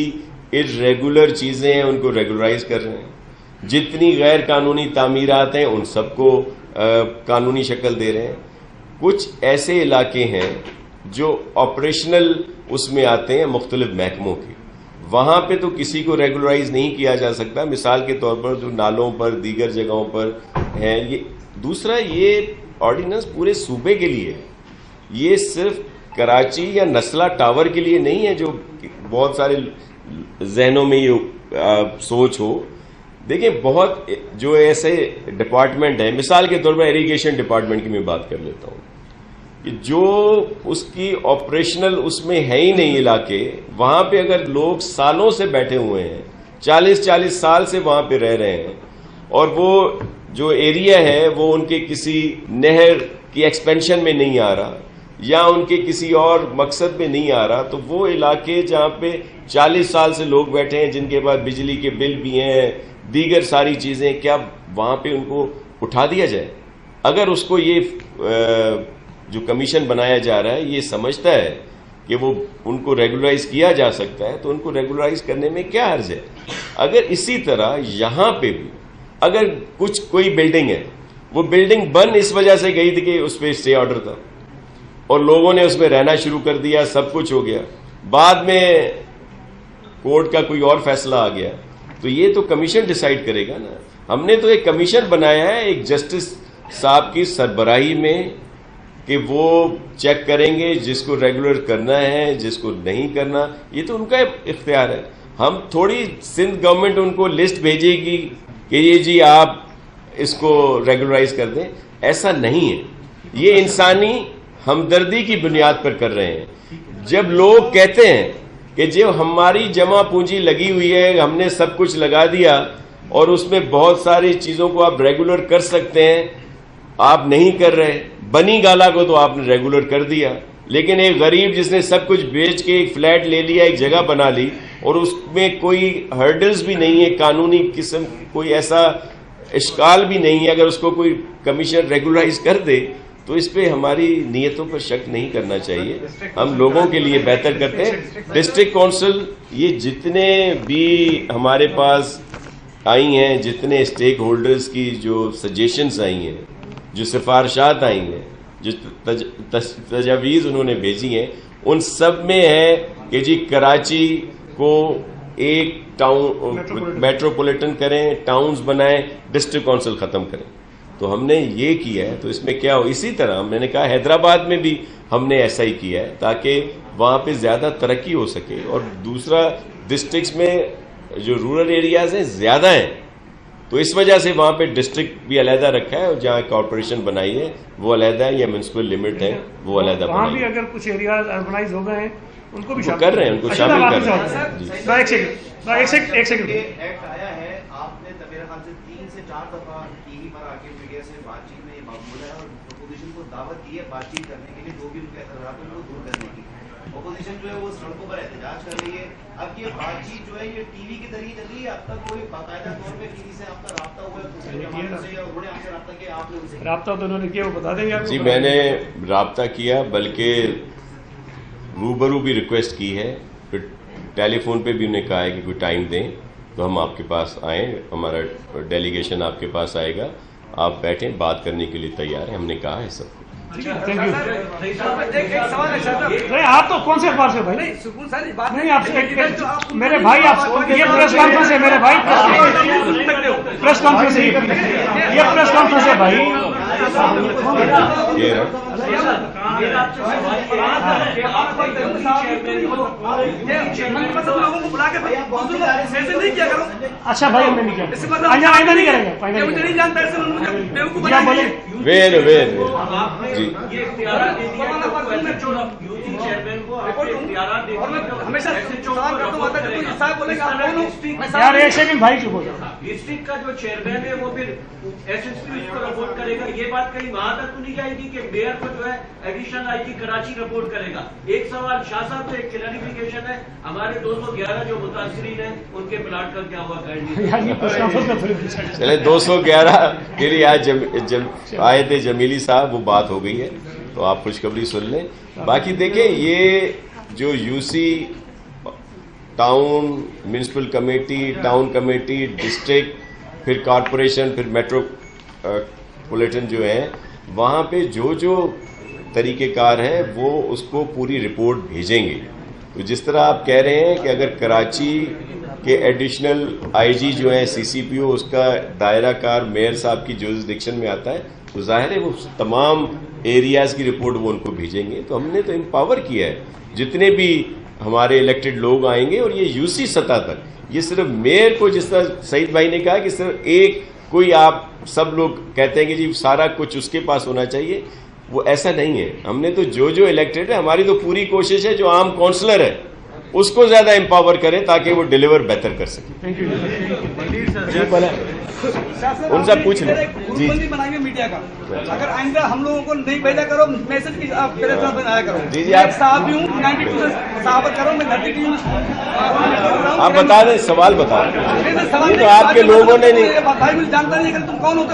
ارریگولر چیزیں ہیں ان کو ریگولرائز کر رہے ہیں, جتنی غیر قانونی تعمیرات ہیں ان سب کو قانونی شکل دے رہے ہیں. کچھ ایسے علاقے ہیں جو آپریشنل اس میں آتے ہیں مختلف محکموں کے, وہاں پہ تو کسی کو ریگولرائز نہیں کیا جا سکتا. مثال کے طور پر جو نالوں پر, دیگر جگہوں پر ہیں. یہ دوسرا, یہ آرڈیننس پورے صوبے کے لیے ہے, یہ صرف کراچی یا نسلا ٹاور کے لیے نہیں ہے جو بہت سارے ذہنوں میں یہ سوچ ہو. دیکھیں بہت جو ایسے ڈپارٹمنٹ ہیں، مثال کے طور پر اریگیشن ڈپارٹمنٹ کی میں بات کر لیتا ہوں، کہ جو اس کی آپریشنل اس میں ہے ہی نہیں علاقے، وہاں پہ اگر لوگ سالوں سے بیٹھے ہوئے ہیں، 40 سال سے وہاں پہ رہ رہے ہیں، اور وہ جو ایریا ہے وہ ان کے کسی نہر کی ایکسپینشن میں نہیں آ رہا یا ان کے کسی اور مقصد میں نہیں آ رہا، تو وہ علاقے جہاں پہ 40 سال سے لوگ بیٹھے ہیں، جن کے پاس بجلی کے بل بھی ہیں، دیگر ساری چیزیں، کیا وہاں پہ ان کو اٹھا دیا جائے؟ اگر اس کو یہ جو کمیشن بنایا جا رہا ہے یہ سمجھتا ہے کہ وہ ان کو ریگولرائز کیا جا سکتا ہے تو ان کو ریگولرائز کرنے میں کیا حرج ہے؟ اگر اسی طرح یہاں پہ بھی اگر کوئی بلڈنگ ہے، وہ بلڈنگ بن اس وجہ سے گئی تھی کہ اس پہ اسٹے آرڈر تھا اور لوگوں نے اس میں رہنا شروع کر دیا، سب کچھ ہو گیا، بعد میں کورٹ کا کوئی اور فیصلہ آ گیا، تو یہ تو کمیشن ڈیسائیڈ کرے گا نا۔ ہم نے تو ایک کمیشن بنایا ہے ایک جسٹس صاحب کی سربراہی میں کہ وہ چیک کریں گے جس کو ریگولر کرنا ہے، جس کو نہیں کرنا، یہ تو ان کا اختیار ہے۔ ہم تھوڑی سندھ گورنمنٹ ان کو لسٹ بھیجے گی کہ یہ جی آپ اس کو ریگولرائز کر دیں، ایسا نہیں ہے۔ یہ انسانی ہمدردی کی بنیاد پر کر رہے ہیں۔ جب لوگ کہتے ہیں کہ جو ہماری جمع پونجی لگی ہوئی ہے، ہم نے سب کچھ لگا دیا اور اس میں بہت ساری چیزوں کو آپ ریگولر کر سکتے ہیں، آپ نہیں کر رہے۔ بنی گالا کو تو آپ نے ریگولر کر دیا، لیکن ایک غریب جس نے سب کچھ بیچ کے ایک فلیٹ لے لیا، ایک جگہ بنا لی، اور اس میں کوئی ہرڈلز بھی نہیں ہے، قانونی قسم کوئی ایسا اشکال بھی نہیں ہے، اگر اس کو کوئی کمیشن ریگولرائز کر دے تو اس پہ ہماری نیتوں پر شک نہیں کرنا چاہیے۔ ہم لوگوں کے لیے بہتر کرتے ہیں۔ ڈسٹرکٹ کونسل، یہ جتنے بھی ہمارے پاس آئی ہیں، جتنے اسٹیک ہولڈرز کی جو سجیشنز آئی ہیں، جو سفارشات آئی ہیں، جو تجاویز انہوں نے بھیجی ہیں، ان سب میں ہے کہ جی کراچی کو ایک ٹاؤن میٹروپولیٹن کریں، ٹاؤنز بنائیں، ڈسٹرکٹ کونسل ختم کریں۔ تو ہم نے یہ کیا ہے، تو اس میں کیا ہو، اسی طرح میں نے کہا حیدرآباد میں بھی ہم نے ایسا ہی کیا ہے تاکہ وہاں پہ زیادہ ترقی ہو سکے۔ اور دوسرا، ڈسٹرکٹس میں جو رورل ایریاز ہیں زیادہ ہیں، تو اس وجہ سے وہاں پہ ڈسٹرکٹ بھی علیحدہ رکھا ہے، اور جہاں کارپوریشن بنائی ہے وہ علیحدہ ہے، یا میونسپل لمٹ ہے وہ علیحدہ وہاں بنائی بھی ہے۔ اگر کچھ ایریاز اربنائز ہو گئے ہیں ان کو بھی کر رہے ہیں، ان کو شامل کر رہے ہیں۔ ایک سیکنڈ ایکٹ آیا ہے، آپ نے میرے خیال سے 3 سے 4 دفعہ ٹی وی پر آ کے میڈیا سے بات چیت میں یہ معمول ہے، اور اپوزیشن کو دعوت کی ہے بات چیت کرنے کے لیے، جو بھی ان کے اثرات ہیں ان کو دور کرنے کی۔ اپوزیشن جو ہے وہ سڑکوں پر احتجاج کر رہی ہے۔ اب یہ بات چیت جو ہے یہ ٹی وی کے ذریعے چل رہی ہے، اب تک کوئی باقاعدہ طور پہ ٹی وی سے آپ کا رابطہ ہوا ہے دوسرے جماعتوں سے، یا انہوں نے آپ سے رابطہ کیا، آپ نے ان سے رابطہ تو انہوں نے کیا، وہ بتا دیں گے آپ کو؟ جی میں نے رابطہ کیا، بلکہ روبرو بھی ریکویسٹ کی ہے، پھر ٹیلی فون پہ بھی انہیں کہا ہے کہ کوئی ٹائم دیں تو ہم آپ کے پاس آئیں، ہمارا ڈیلیگیشن آپ کے پاس آئے گا، آپ بیٹھیں، بات کرنے کے لیے تیار ہیں، ہم نے کہا ہے سب کو۔ Thank you. آپ تو کون سے اخبار سے بھائی؟ نہیں آپ میرے بھائی، آپ یہ پریس کانفرنس ہے میرے بھائی، پریس کانفرنس ہے، یہ پریس کانفرنس ہے بھائی۔ اچھا بھائی ہم نے نہیں کیا، آئندہ نہیں کریں گے۔ کیا بولیں؟ ویر جی یار ایک سیکنڈ بھائی چپ ہو جاؤ۔ ڈسٹرکٹ کا جو چیئرمین ہے وہ پھر ایس ایس پی اس کو رپورٹ کرے گا، یہ بات کہیں وہاں تک تو نہیں جائے گی کہ میئر کو جو ہے additional I G Karachi report کرے گا؟ ایک سوال شاہ صاحب تو ایک کلیریفیکیشن ہے، ہمارے 211 جو متاثرین ہیں ان کے پلاٹ کا کیا ہوا چلے 211 کے لیے آج آئے تھے جمیلی صاحب، وہ بات ہو گئی ہے تو آپ خوشخبری سن لیں۔ باقی دیکھیں یہ جو U C town municipal committee, town committee, district, پھر کارپوریشن، پھر میٹروپولیٹن جو ہیں، وہاں پہ جو طریقہ کار ہیں وہ اس کو پوری رپورٹ بھیجیں گے۔ تو جس طرح آپ کہہ رہے ہیں کہ اگر کراچی کے ایڈیشنل آئی جی جو ہیں سی سی پی او، اس کا دائرہ کار میئر صاحب کی جورسڈکشن میں آتا ہے، تو ظاہر ہے وہ تمام ایریاز کی رپورٹ وہ ان کو بھیجیں گے۔ تو ہم نے تو امپاور کیا ہے، جتنے بھی ہمارے الیکٹڈ لوگ آئیں گے اور یہ یوسی سطح تک، یہ صرف میئر کو جس طرح سعید بھائی نے کہا کہ صرف ایک کوئی آپ سب لوگ کہتے ہیں کہ جی سارا کچھ اس کے پاس ہونا چاہیے، وہ ایسا نہیں ہے. ہم نے تو جو الیکٹڈ ہے، ہماری تو پوری کوشش ہے جو عام کونسلر ہے اس کو زیادہ امپاور کریں تاکہ وہ ڈیلیور بہتر کر سکیں. ان سے پوچھ لیں. جی بنائیں گے میڈیا کا، اگر آئندہ ہم لوگوں کو نہیں بھیجا کرو میسج کی بنایا کرو. جی جی آپ صاحب بھی ہوں 92 سے صحافت کرو، میں 32 آپ بتا دیں، سوال بتا دیں. یہ تو آپ کے لوگوں نے نہیں بھائی مجھے جانتا نہیں کہ تم کون ہوتے